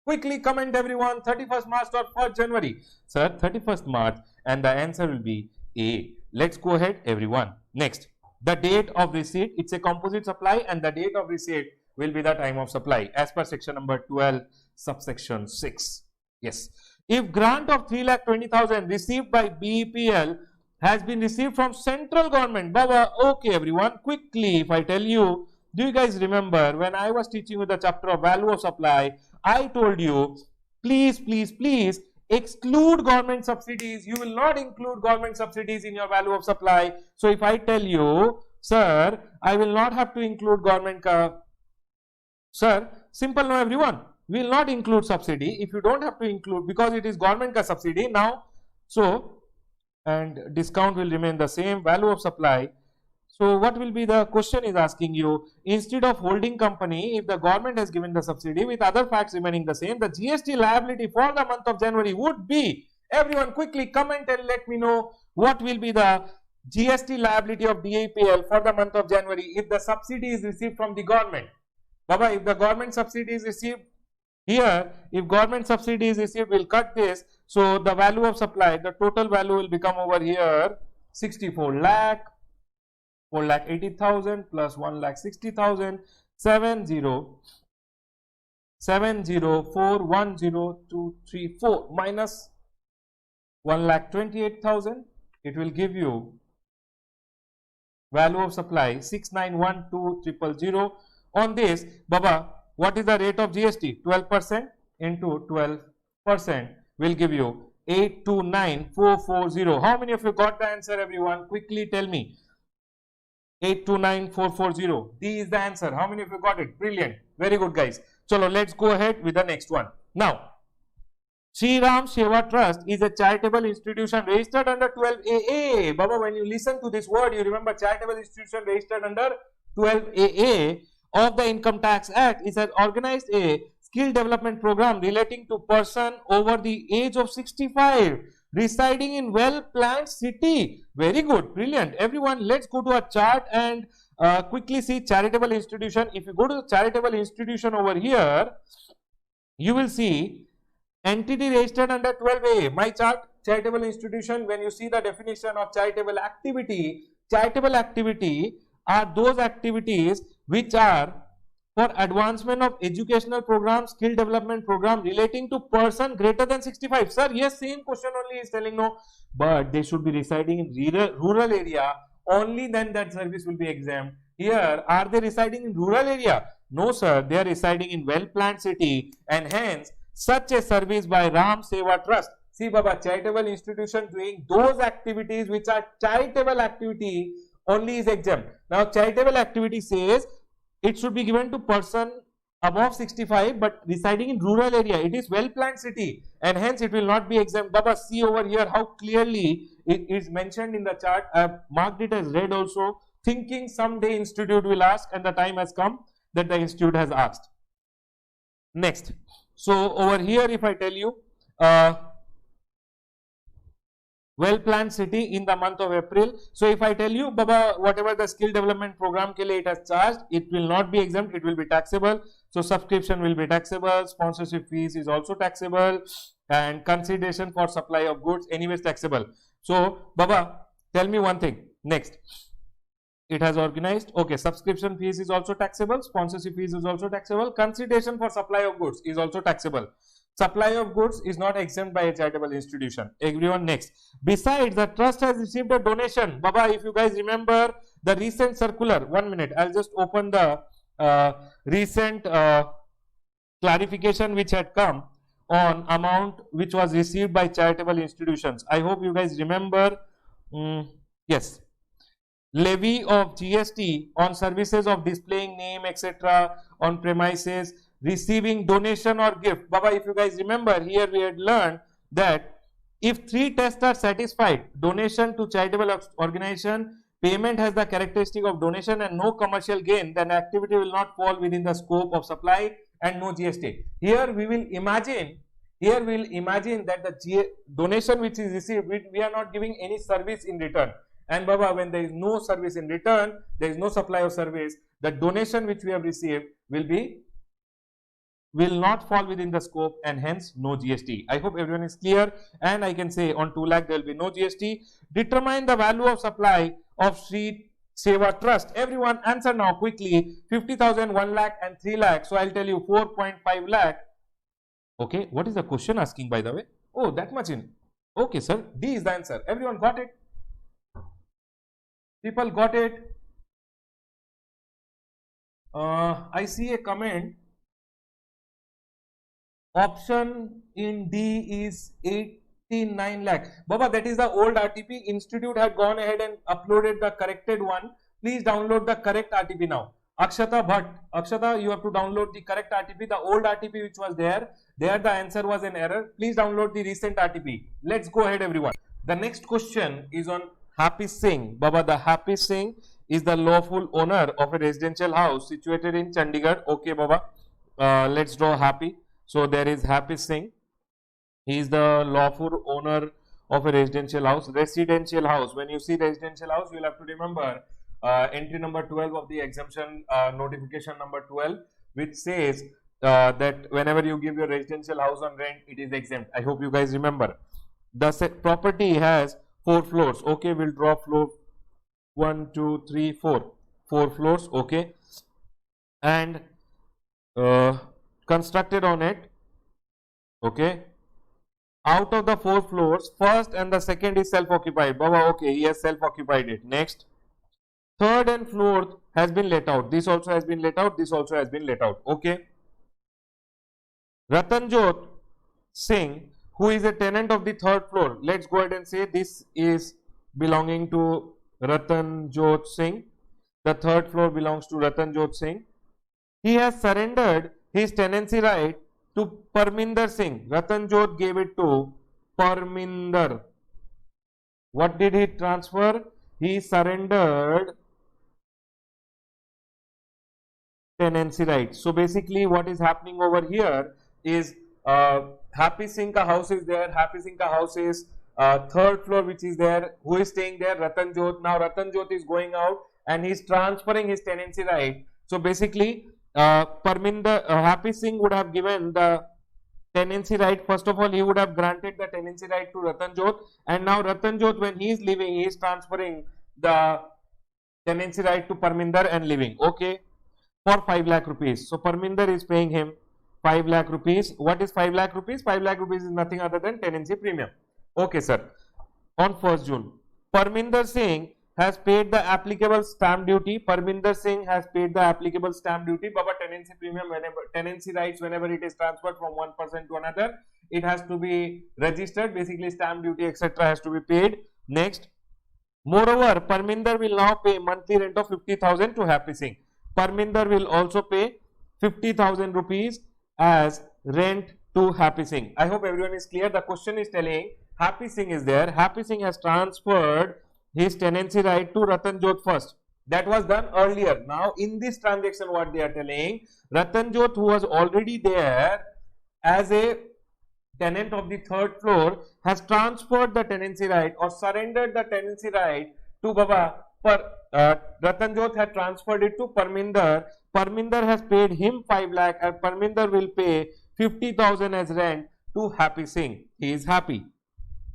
Quickly comment, everyone, 31st March or 1st January. Sir, 31st March, and the answer will be A. Let's go ahead, everyone. Next, the date of receipt, it's a composite supply, and the date of receipt will be the time of supply as per section number 12, subsection 6. Yes. If grant of 3,20,000 received by BEPL has been received from central government, Baba, okay, everyone, quickly, if I tell you, do you guys remember when I was teaching you the chapter of value of supply, I told you, please exclude government subsidies. You will not include government subsidies in your value of supply. So if I tell you, sir, I will not have to include government. Sir, simple no, everyone. We will not include subsidy if you don't have to include, because it is government ka subsidy now. So, and discount will remain the same, value of supply. So what will be the question is asking you, instead of holding company, if the government has given the subsidy with other facts remaining the same, the GST liability for the month of January would be, everyone quickly comment and let me know what will be the GST liability of BEPL for the month of January if the subsidy is received from the government. Baba, if the government subsidy is received here, if government subsidy is received, we'll cut this. So the value of supply, the total value will become over here 64 lakh. 4,80,000 plus 1,60,000, 70410,234 minus 1,28,000. It will give you value of supply 69120,000. On this, Baba, what is the rate of GST? 12% into 12% will give you 829,440. How many of you got the answer, everyone? Quickly tell me. 829,440. D is the answer. How many of you got it? Brilliant. Very good, guys. Chalo, let's go ahead with the next one. Now, Shri Ram Seva Trust is a charitable institution registered under 12AA. Baba, when you listen to this word, you remember charitable institution registered under 12AA of the Income Tax Act. It has organized a skill development program relating to person over the age of 65. residing in well-planned city. Very good, brilliant. Everyone, let's go to a chart and quickly see charitable institution. If you go to the charitable institution over here, you will see entity registered under 12A. My chart, charitable institution. When you see the definition of charitable activity are those activities which are for advancement of educational program, skill development program relating to person greater than 65. Sir, yes, same question only is telling no, but they should be residing in rural area. Only then that service will be exempt. Here, are they residing in rural area? No, sir, they are residing in well-planned city, and hence such a service by Ram Seva Trust. See, Baba, charitable institution doing those activities which are charitable activity only is exempt. Now, charitable activity says it should be given to person above 65 but residing in rural area. It is well-planned city, and hence it will not be exempt. Baba, see over here how clearly it is mentioned in the chart. I have marked it as red also, thinking someday institute will ask, and the time has come that the institute has asked. Next, so over here if I tell you well-planned city in the month of April. So if I tell you, Baba, whatever the skill development program ke liye it has charged, it will not be exempt, it will be taxable. So subscription will be taxable, sponsorship fees is also taxable, and consideration for supply of goods anyways taxable. So Baba, tell me one thing. Next, it has organized, okay, subscription fees is also taxable, sponsorship fees is also taxable, consideration for supply of goods is also taxable. Supply of goods is not exempt by a charitable institution. Everyone, next. Besides, the trust has received a donation. Baba, if you guys remember the recent circular, 1 minute, I'll just open the recent clarification which had come on amount which was received by charitable institutions. I hope you guys remember. Yes. Levy of GST on services of displaying name, etc., on premises, receiving donation or gift. Baba, if you guys remember, here we had learned that if 3 tests are satisfied, donation to charitable organization, payment has the characteristic of donation and no commercial gain, then activity will not fall within the scope of supply and no GST. Here we will imagine, that the donation which is received, we are not giving any service in return. And Baba, when there is no service in return, there is no supply of service, the donation which we have received will not fall within the scope, and hence no GST. I hope everyone is clear, and I can say on 2 lakh there will be no GST. Determine the value of supply of Sri Seva Trust. Everyone answer now quickly. 50,000, 1 lakh and 3 lakh. So I'll tell you 4.5 lakh. Okay, what is the question asking, by the way? Oh, that much in. Okay, sir, D is the answer. Everyone got it? People got it? I see a comment. Option in D is 89 lakh. Baba, that is the old RTP. Institute had gone ahead and uploaded the corrected one. Please download the correct RTP now. Akshata Bhatt. Akshata, you have to download the correct RTP. The old RTP which was there the answer was an error. Please download the recent RTP. Let's go ahead, everyone. The next question is on Happy Singh. Baba, the Happy Singh is the lawful owner of a residential house situated in Chandigarh. Okay, Baba. Let's draw Happy. So there is Happy Singh. He is the lawful owner of a residential house. Residential house. When you see residential house, you will have to remember entry number 12 of the exemption notification number 12, which says that whenever you give your residential house on rent, it is exempt. I hope you guys remember. The property has 4 floors. Okay, we'll draw floor 1, 2, 3, 4. 4 floors. Okay, and constructed on it. Okay, out of the 4 floors, first and the second is self-occupied. Baba, okay, he has self-occupied it. Next, third and fourth has been let out. This also has been let out. This also has been let out. Okay. Ratanjot Singh, who is a tenant of the 3rd floor. Let's go ahead and say this is belonging to Ratanjot Singh. The 3rd floor belongs to Ratanjot Singh. He has surrendered his tenancy right to Parminder Singh. Ratanjot gave it to Parminder. What did he transfer? He surrendered tenancy right. So basically what is happening over here is Happy Singh ka house is there. Happy Singh ka house is third floor which is there. Who is staying there? Ratanjot. Now Ratanjot is going out and he is transferring his tenancy right. So basically Happy Singh would have given the tenancy right. First of all, he would have granted the tenancy right to Ratanjot, and now Ratanjot, when he is leaving, he is transferring the tenancy right to Parminder and leaving. Okay, for 5 lakh rupees. So Parminder is paying him 5 lakh rupees. What is 5 lakh rupees? 5 lakh rupees is nothing other than tenancy premium. Okay, sir. On 1st June, Parminder Singh has paid the applicable stamp duty. Parminder Singh has paid the applicable stamp duty. Baba, tenancy premium, whenever tenancy rights, whenever it is transferred from one person to another, it has to be registered. Basically, stamp duty, etc., has to be paid. Next, moreover, Parminder will now pay monthly rent of 50,000 to Happy Singh. Parminder will also pay 50,000 rupees as rent to Happy Singh. I hope everyone is clear. The question is telling Happy Singh is there. Happy Singh has transferred his tenancy right to Ratanjot first. That was done earlier. Now in this transaction, what they are telling, Ratanjot, who was already there as a tenant of the 3rd floor, has transferred the tenancy right or surrendered the tenancy right to Baba. Ratanjot had transferred it to Parminder. Parminder has paid him 5 lakh and Parminder will pay 50,000 as rent to Happy Singh. He is Happy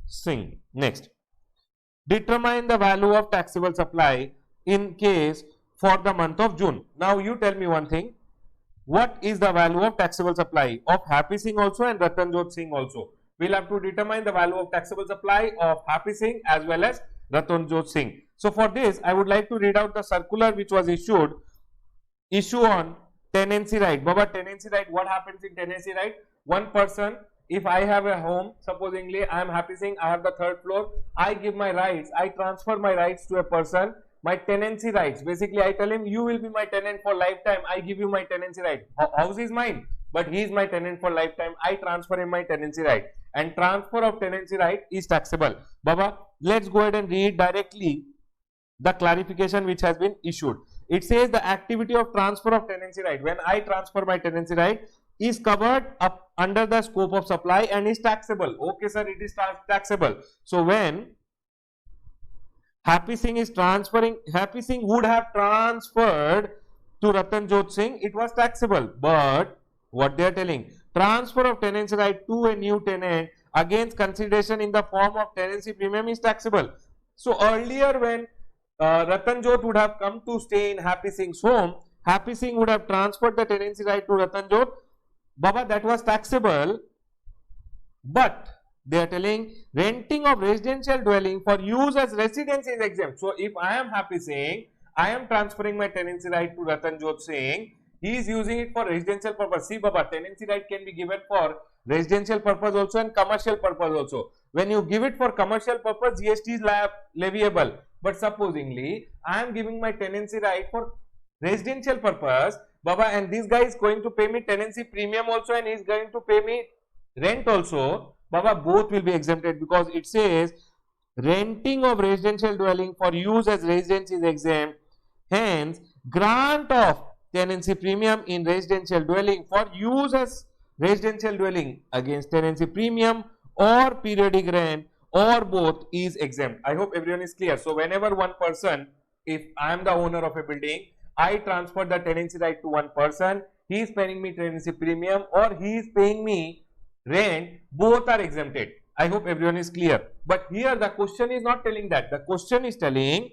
Singh. Next, determine the value of taxable supply in case for the month of June. Now you tell me one thing. What is the value of taxable supply of Happy Singh also and Ratanjot Singh also? We'll have to determine the value of taxable supply of Happy Singh as well as Ratanjot Singh. So for this, I would like to read out the circular which was issued. Issue on tenancy right. Baba, tenancy right, what happens in tenancy right? One person, if I have a home, supposingly I am Happy Singh, I have the 3rd floor, I give my rights, I transfer my rights to a person, my tenancy rights. Basically, I tell him, you will be my tenant for lifetime, I give you my tenancy right. House is mine, but he is my tenant for lifetime, I transfer him my tenancy right. And transfer of tenancy right is taxable. Baba, let's go ahead and read directly the clarification which has been issued. It says the activity of transfer of tenancy right, when I transfer my tenancy right, is covered up under the scope of supply and is taxable. Okay, sir, it is taxable. So when Happy Singh is transferring, Happy Singh would have transferred to Ratanjot Singh, it was taxable. But what they are telling, transfer of tenancy right to a new tenant against consideration in the form of tenancy premium is taxable. So earlier when Ratanjot would have come to stay in Happy Singh's home, Happy Singh would have transferred the tenancy right to Ratanjot. Baba, that was taxable, but they are telling renting of residential dwelling for use as residence is exempt. So if I am Happy Singh, I am transferring my tenancy right to Ratanjot Singh, he is using it for residential purpose. See Baba, tenancy right can be given for residential purpose also and commercial purpose also. When you give it for commercial purpose, GST is leviable. But supposingly, I am giving my tenancy right for residential purpose, Baba, and this guy is going to pay me tenancy premium also and he is going to pay me rent also. Baba, both will be exempted because it says renting of residential dwelling for use as residence is exempt. Hence, grant of tenancy premium in residential dwelling for use as residential dwelling against tenancy premium or periodic rent or both is exempt. I hope everyone is clear. So whenever one person, if I am the owner of a building, I transfer the tenancy right to one person, he is paying me tenancy premium or he is paying me rent, both are exempted. I hope everyone is clear. But here the question is not telling that. The question is telling,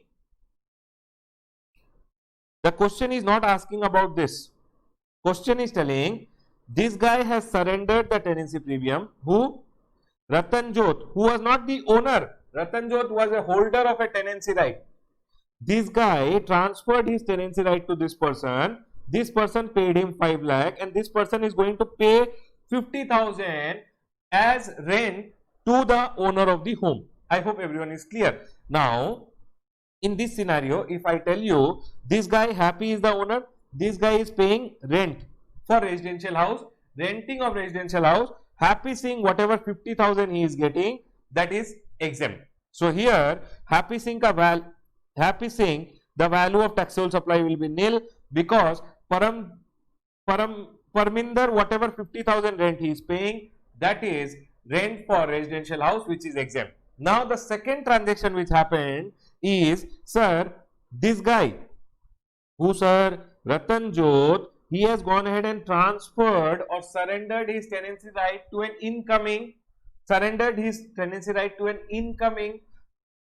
the question is not asking about this. Question is telling, this guy has surrendered the tenancy premium. Who? Ratanjot, who was not the owner. Ratanjot was a holder of a tenancy right. This guy transferred his tenancy right to this person. This person paid him 5 lakh and this person is going to pay 50,000 as rent to the owner of the home. I hope everyone is clear. Now, in this scenario, if I tell you this guy Happy is the owner, this guy is paying rent for residential house, renting of residential house, Happy Singh whatever 50,000 he is getting, that is exempt. So here Happy Singh the value of taxable supply will be nil because Parminder whatever 50,000 rent he is paying, that is rent for residential house which is exempt. Now the second transaction which happened is, sir, this guy who, sir, Ratanjot, he has gone ahead and transferred or surrendered his tenancy right to an incoming,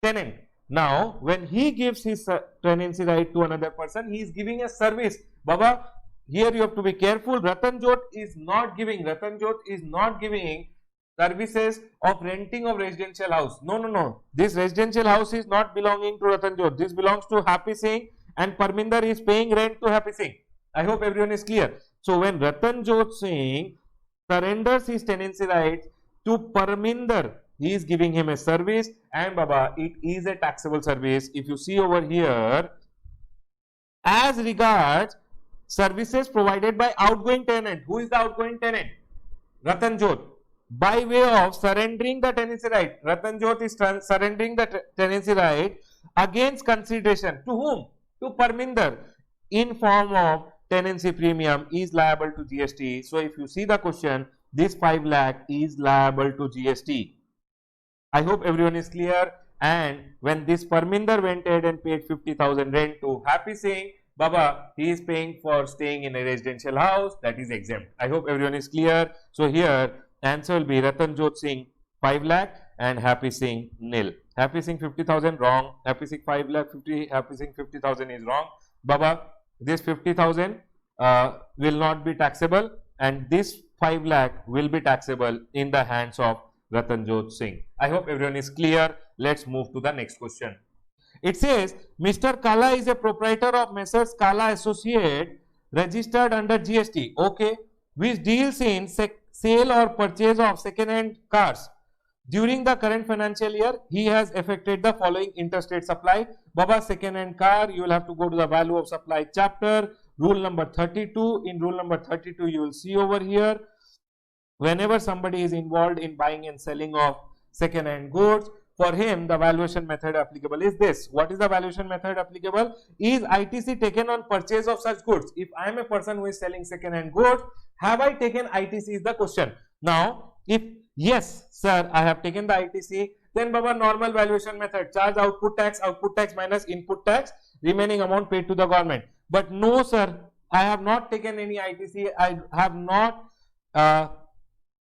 tenant. Now, when he gives his tenancy right to another person, he is giving a service. Baba, here you have to be careful. Ratanjot is not giving services of renting of residential house. No. This residential house is not belonging to Ratanjot. This belongs to Happy Singh, and Parminder is paying rent to Happy Singh. I hope everyone is clear. So when Ratanjot Singh surrenders his tenancy rights to Parminder, he is giving him a service, and Baba, it is a taxable service. If you see over here, as regards services provided by outgoing tenant, who is the outgoing tenant? Ratanjot. By way of surrendering the tenancy right, Ratanjot is surrendering the tenancy right against consideration to whom? To Parminder, in form of tenancy premium, is liable to GST. So if you see the question, this 5 lakh is liable to GST. I hope everyone is clear. And when this Parminder went ahead and paid 50,000 rent to Happy Singh, Baba, he is paying for staying in a residential house, that is exempt. I hope everyone is clear. So here answer will be Ratanjot Singh 5 lakh and Happy Singh nil. Happy Singh 50,000 wrong. Happy Singh 5 lakh 50. Happy Singh 50,000 is wrong. Baba, this 50,000 will not be taxable, and this 5 lakh will be taxable in the hands of Ratanjot Singh. I hope everyone is clear. Let's move to the next question. It says, Mr. Kala is a proprietor of Messrs. Kala Associate registered under GST. Okay. Which deals in sale or purchase of second-hand cars. During the current financial year, he has effected the following interstate supply. Baba, second-hand car, you will have to go to the value of supply chapter, rule number 32. In rule number 32, you will see over here, whenever somebody is involved in buying and selling of second-hand goods, for him, the valuation method applicable is this. What is the valuation method applicable? Is ITC taken on purchase of such goods? If I am a person who is selling second-hand goods, have I taken ITC is the question. Now, if yes, sir, I have taken the ITC, then Baba, normal valuation method, charge output tax minus input tax, remaining amount paid to the government. But no, sir, I have not taken any ITC, I have not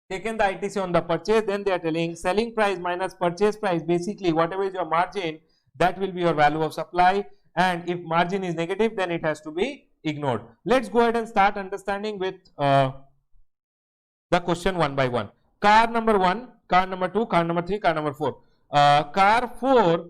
taken the ITC on the purchase. Then they are telling selling price minus purchase price, basically whatever is your margin, that will be your value of supply, and if margin is negative, then it has to be ignored. Let's go ahead and start understanding with the question one by one. Car number 1, car number 2, car number 3, car number 4. Car 4,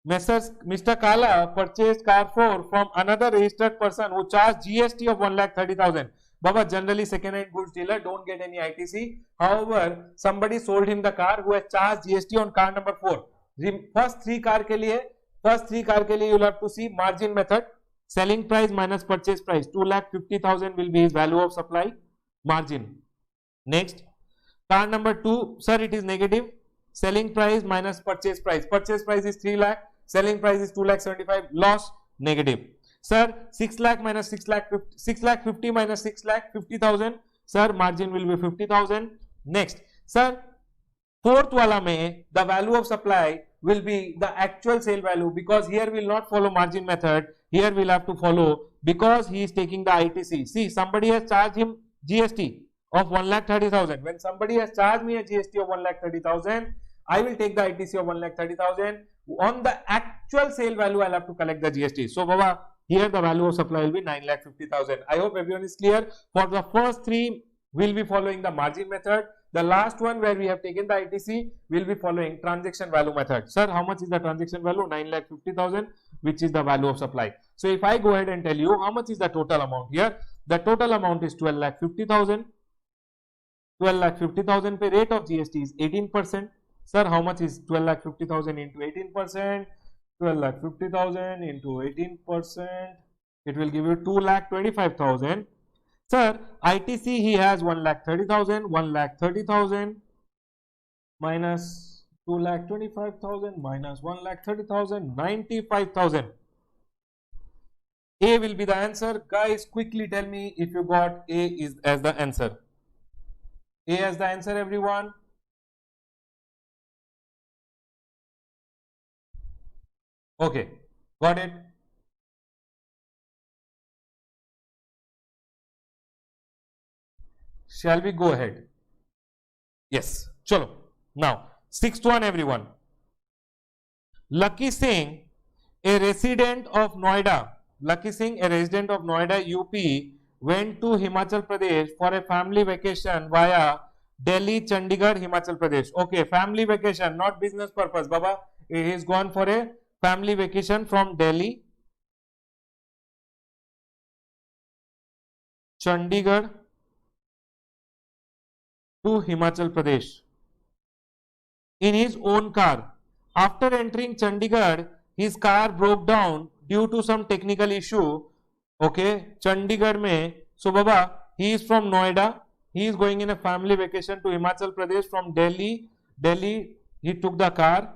Mr. Kala purchased car 4 from another registered person who charged GST of 1,30,000. Baba, generally second-hand goods dealer don't get any ITC. However, somebody sold him the car who has charged GST on car number 4. First three car ke liye you will have to see margin method. Selling price minus purchase price. 2,50,000 will be his value of supply margin. Next, car number 2, sir, it is negative. Selling price minus purchase price. Purchase price is 3 lakh. Selling price is 2,75,000. Loss negative. Sir, 6 lakh minus 6 lakh 50 minus 6 lakh 50,000. Sir, margin will be 50,000. Next, sir, fourth wala mein the value of supply will be the actual sale value, because here we will not follow margin method. Here we will have to follow, because he is taking the ITC. See, somebody has charged him GST of 1,30,000. When somebody has charged me a GST of 1,30,000, I will take the ITC of 1,30,000. On the actual sale value, I will have to collect the GST. So, Baba, here the value of supply will be 9,50,000. I hope everyone is clear. For the first three, we will be following the margin method. The last one where we have taken the ITC, we will be following transaction value method. Sir, how much is the transaction value? 9,50,000, which is the value of supply. So, if I go ahead and tell you how much is the total amount here, the total amount is 12,50,000. 12,50,000 per rate of GST is 18%. Sir, how much is 12,50,000 into 18%? 12,50,000 into 18%, it will give you 2,25,000. Sir, ITC he has 1,30,000, 1,30,000 minus 2,25,000 minus 1,30,000, 95,000. A will be the answer. Guys, quickly tell me if you got A is as the answer. A as the answer, everyone. Okay, got it? Shall we go ahead? Yes. Chalo. Now, sixth one, everyone. Lucky Singh, a resident of Noida. Lucky Singh, a resident of Noida, UP, went to Himachal Pradesh for a family vacation via Delhi, Chandigarh, Himachal Pradesh. Okay, family vacation, not business purpose. Baba, he is gone for a family vacation from Delhi, Chandigarh to Himachal Pradesh in his own car. After entering Chandigarh, his car broke down due to some technical issue. Okay, Chandigarh mein. So Baba, he is from Noida. He is going in a family vacation to Himachal Pradesh from Delhi. Delhi, he took the car.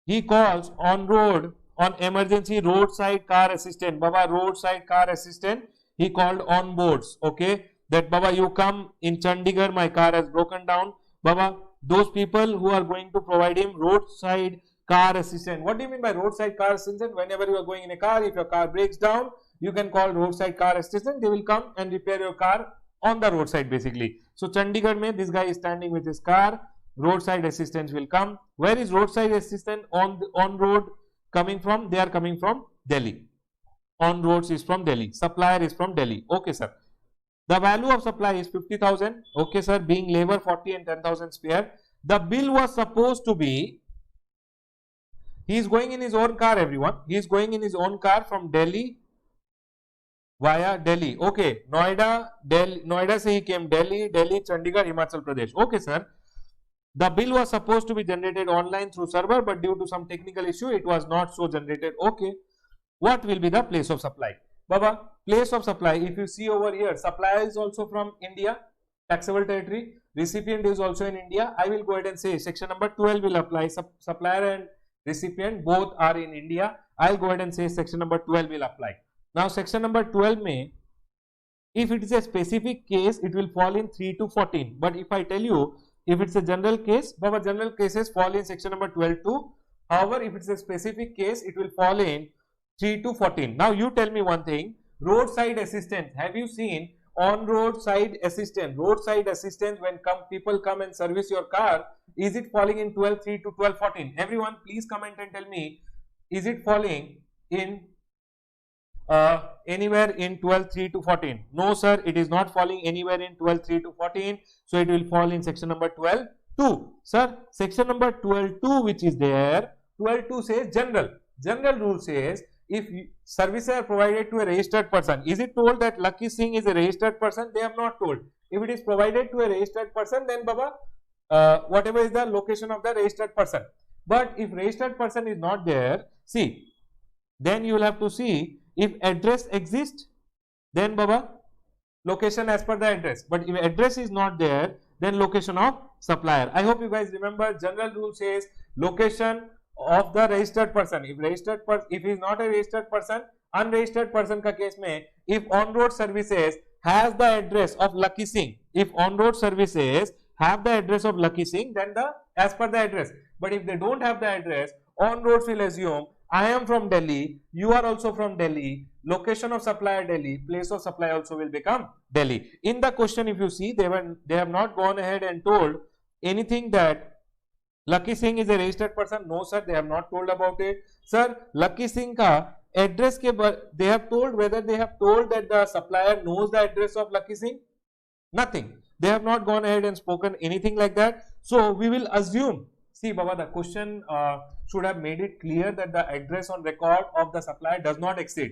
He calls on emergency roadside car assistant. Baba, roadside car assistant. He called on boards. Okay, that Baba, you come in Chandigarh. My car has broken down. Baba, those people who are going to provide him roadside car assistant. What do you mean by roadside car assistant? Whenever you are going in a car, if your car breaks down, you can call roadside car assistant. They will come and repair your car on the roadside basically. So Chandigarh mein, this guy is standing with his car. Roadside assistants will come. Where is roadside assistant on road coming from? They are coming from Delhi. On roads is from Delhi. Supplier is from Delhi. Okay, sir. The value of supply is 50,000. Okay, sir. Being labor 40 and 10,000 spare. The bill was supposed to be. He is going in his own car, everyone. He is going in his own car from Delhi via Delhi. Okay, Noida se he came. Delhi, Chandigarh, Himachal Pradesh. Okay, sir. The bill was supposed to be generated online through server, but due to some technical issue, it was not so generated. Okay. What will be the place of supply? Baba, place of supply, if you see over here, supplier is also from India, taxable territory. Recipient is also in India. I will go ahead and say section number 12 will apply. Supplier and recipient both are in India. I'll go ahead and say section number 12 will apply. Now, section number 12 may, if it is a specific case, it will fall in 3 to 14. But if I tell you, if it's a general case, Baba, general cases fall in section number 12 too. However, if it's a specific case, it will fall in 3 to 14. Now, you tell me one thing. Roadside assistance. Have you seen on roadside assistance? Roadside assistance, when people come and service your car, is it falling in 12.3 to 12.14? Everyone, please comment and tell me, is it falling in anywhere in 12.3 to 14? No, sir, it is not falling anywhere in 12.3 to 14. So, it will fall in section number 12.2. Sir, section number 12.2 which is there, 12.2 says general. General rule says, if services are provided to a registered person, is it told that Lucky Singh is a registered person? They have not told. If it is provided to a registered person, then Baba, whatever is the location of the registered person. But if registered person is not there, see, then you will have to see if address exists, then Baba, location as per the address. But if address is not there, then location of supplier. I hope you guys remember, general rule says location of the registered person. If he is not a registered person, unregistered person ka case mein, if on-road services has the address of Lucky Singh, if on-road services have the address of Lucky Singh, then as per the address. But if they don't have the address, on-roads will assume I am from Delhi, you are also from Delhi, location of supplier Delhi, place of supply also will become Delhi. In the question, if you see, they have not gone ahead and told anything that Lucky Singh is a registered person. No, sir, they have not told about it. Sir, Lucky Singh ka address ke they have told, whether they have told that the supplier knows the address of Lucky Singh? Nothing. They have not gone ahead and spoken anything like that. So, we will assume, see Baba, the question should have made it clear that the address on record of the supplier does not exist.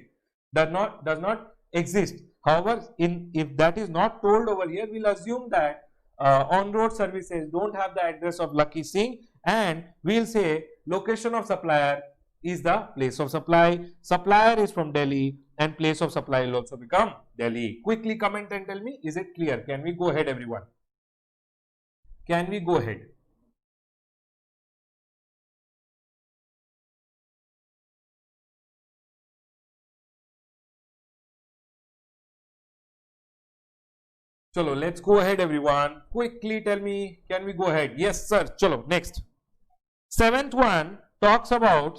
However, if that is not told over here, we will assume that on-road services don't have the address of Lucky Singh, and we will say location of supplier is the place of supply. Supplier is from Delhi and place of supply will also become Delhi. Quickly comment and tell me, is it clear? Can we go ahead, everyone? Can we go ahead? Chalo, let's go ahead, everyone. Quickly tell me, can we go ahead? Yes, sir. Chalo, next. Seventh one talks about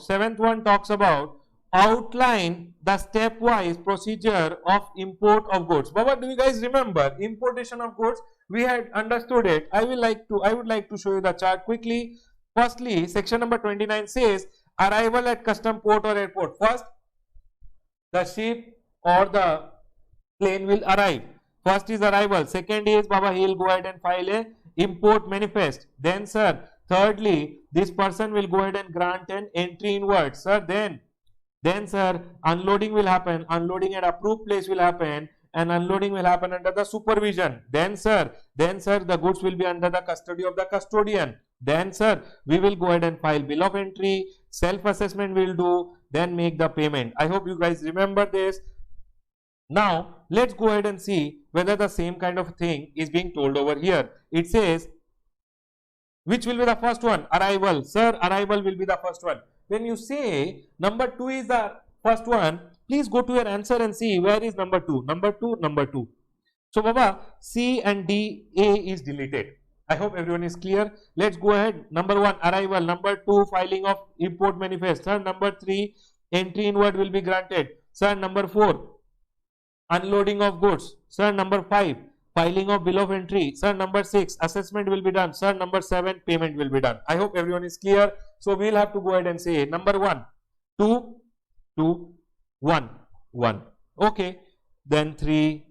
outline the stepwise procedure of import of goods. Baba, do you guys remember importation of goods? We had understood it. I would like to show you the chart quickly. Firstly, section number 29 says arrival at custom port or airport. First, the ship or the plane will arrive. First is arrival. Second is, Baba, he will go ahead and file a import manifest. Then, sir, thirdly, this person will go ahead and grant an entry inward. Sir, then sir, unloading will happen. Unloading at approved place will happen, and unloading will happen under the supervision. Then, sir, the goods will be under the custody of the custodian. Then, sir, we will go ahead and file bill of entry. Self-assessment will do. Then make the payment. I hope you guys remember this. Now, let's go ahead and see whether the same kind of thing is being told over here. It says, which will be the first one? Arrival. Sir, arrival will be the first one. When you say number 2 is the first one, please go to your answer and see where is number 2. Number 2. So, Baba, C and D, A is deleted. I hope everyone is clear. Let's go ahead. Number 1, arrival. Number 2, filing of import manifest. Sir, number 3, entry inward will be granted. Sir, number 4, unloading of goods. Sir, number 5, filing of bill of entry. Sir, number 6, assessment will be done. Sir, number 7, payment will be done. I hope everyone is clear. So, we will have to go ahead and say number 1, 2, 2, 1, 1. Okay. Then 3,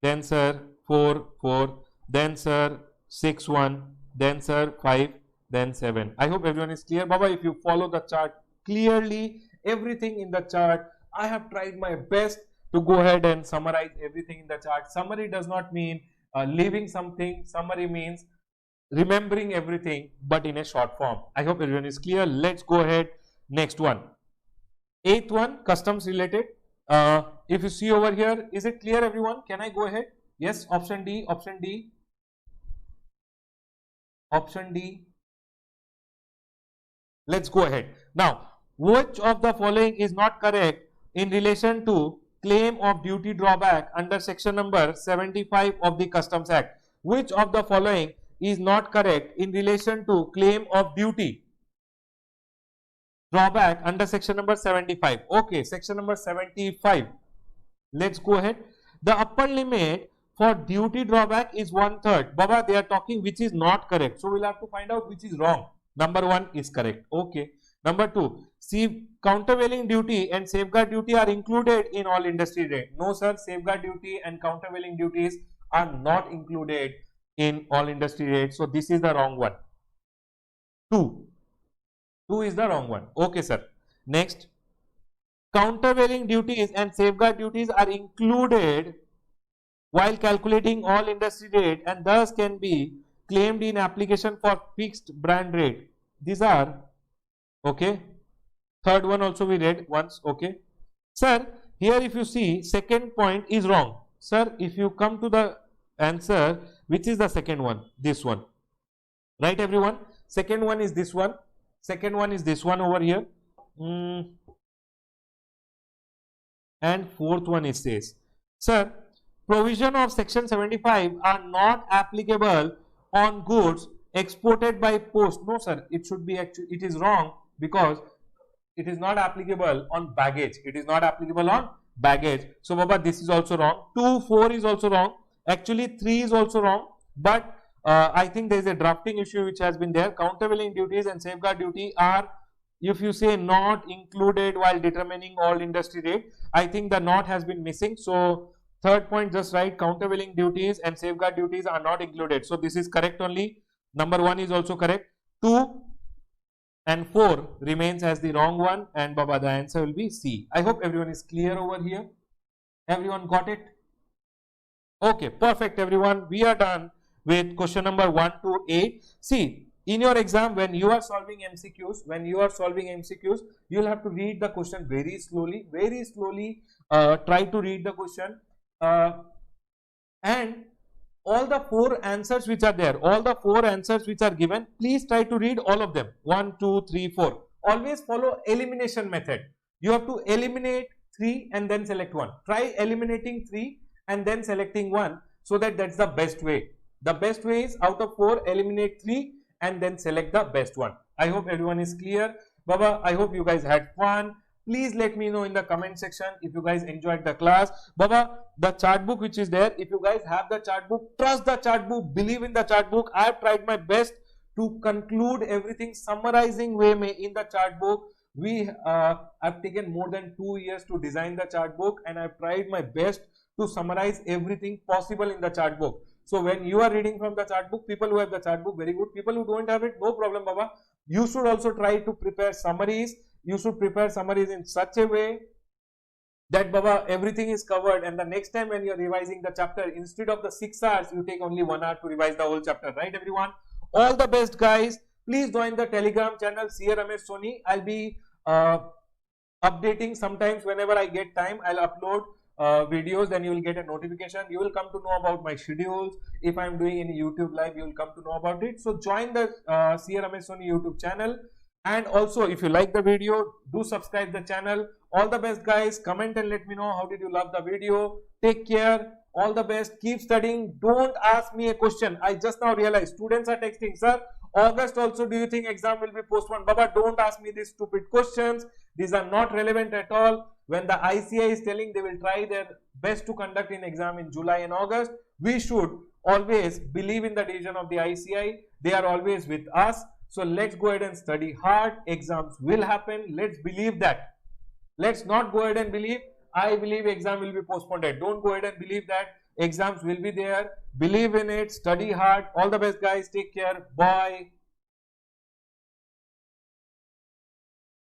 then sir, 4, 4, then sir, 6, 1, then sir, 5, then 7. I hope everyone is clear. Baba, if you follow the chart clearly, everything in the chart, I have tried my best to go ahead and summarize everything in the chart. Summary does not mean leaving something. Summary means remembering everything but in a short form. I hope everyone is clear. Let's go ahead. Next one. 8th one, customs related. If you see over here, is it clear everyone? Can I go ahead? Yes, option D, option D. Option D. Let's go ahead. Now, which of the following is not correct in relation to claim of duty drawback under section number 75 of the Customs Act? Which of the following is not correct in relation to claim of duty drawback under section number 75? Okay, section number 75. Let's go ahead. The upper limit for duty drawback is 1/3. Baba, they are talking which is not correct. So, we'll have to find out which is wrong. Number 1 is correct. Okay. Number 2, see, countervailing duty and safeguard duty are included in all industry rate. No, sir, safeguard duty and countervailing duties are not included in all industry rates. So, this is the wrong one. 2 is the wrong one. Okay, sir. Next, countervailing duties and safeguard duties are included while calculating all industry rate and thus can be claimed in application for fixed brand rate. These are okay. Third one also we read once. Okay. Sir, here if you see, second point is wrong. Sir, if you come to the answer, which is the second one? This one. Right, everyone? Second one is this one. Second one is this one over here. And fourth one is this. Sir, provision of section 75 are not applicable on goods exported by post. No, sir, it should be actually, it is wrong because it is not applicable on baggage. It is not applicable on baggage. So, Baba, this is also wrong. 2, 4 is also wrong. Actually, 3 is also wrong. But I think there is a drafting issue which has been there. Countervailing duties and safeguard duty are, if you say not included while determining all industry rate, I think the not has been missing. So, third point just right, countervailing duties and safeguard duties are not included. So, this is correct only. Number 1 is also correct. 2 and 4 remains as the wrong one, and Baba, the answer will be C. I hope everyone is clear over here. Everyone got it? Okay, perfect everyone. We are done with question number 1 to 8. See, in your exam, when you are solving MCQs, you will have to read the question very slowly, try to read the question, and all the 4 answers which are there, all the 4 answers which are given, please try to read all of them. 1, 2, 3, 4. Always follow elimination method. You have to eliminate 3 and then select 1. Try eliminating 3 and then selecting 1, so that's the best way. The best way is out of 4, eliminate 3 and then select the best one. I hope everyone is clear. Baba, I hope you guys had fun. Please let me know in the comment section if you guys enjoyed the class. Baba, the chart book which is there, if you guys have the chart book, trust the chart book, believe in the chart book. I have tried my best to conclude everything summarizing way in the chart book. We have taken more than 2 years to design the chart book, and I've tried my best to summarize everything possible in the chart book. So when you are reading from the chart book, people who have the chart book, very good. People who don't have it, no problem, Baba. You should also try to prepare summaries. You should prepare summaries in such a way that, Baba, everything is covered, and the next time when you are revising the chapter, instead of the 6 hours, you take only 1 hour to revise the whole chapter, right everyone? All the best, guys. Please join the Telegram channel, CA Ramesh Soni. I'll be updating sometimes whenever I get time. I'll upload videos, then you will get a notification. You will come to know about my schedules. If I'm doing any YouTube live, you will come to know about it. So join the CA Ramesh Soni YouTube channel. And also, if you like the video, do subscribe the channel. All the best, guys. Comment and let me know how did you love the video. Take care. All the best. Keep studying. Don't ask me a question. I just now realized students are texting, sir, August also, do you think exam will be postponed? Baba, don't ask me these stupid questions. These are not relevant at all. When the ICI is telling they will try their best to conduct an exam in July and August, we should always believe in the decision of the ICI. They are always with us. So let's go ahead and study hard. Exams will happen. Let's believe that. Let's not go ahead and believe, I believe exam will be postponed. Don't go ahead and believe that. Exams will be there. Believe in it. Study hard. All the best, guys. Take care. Bye.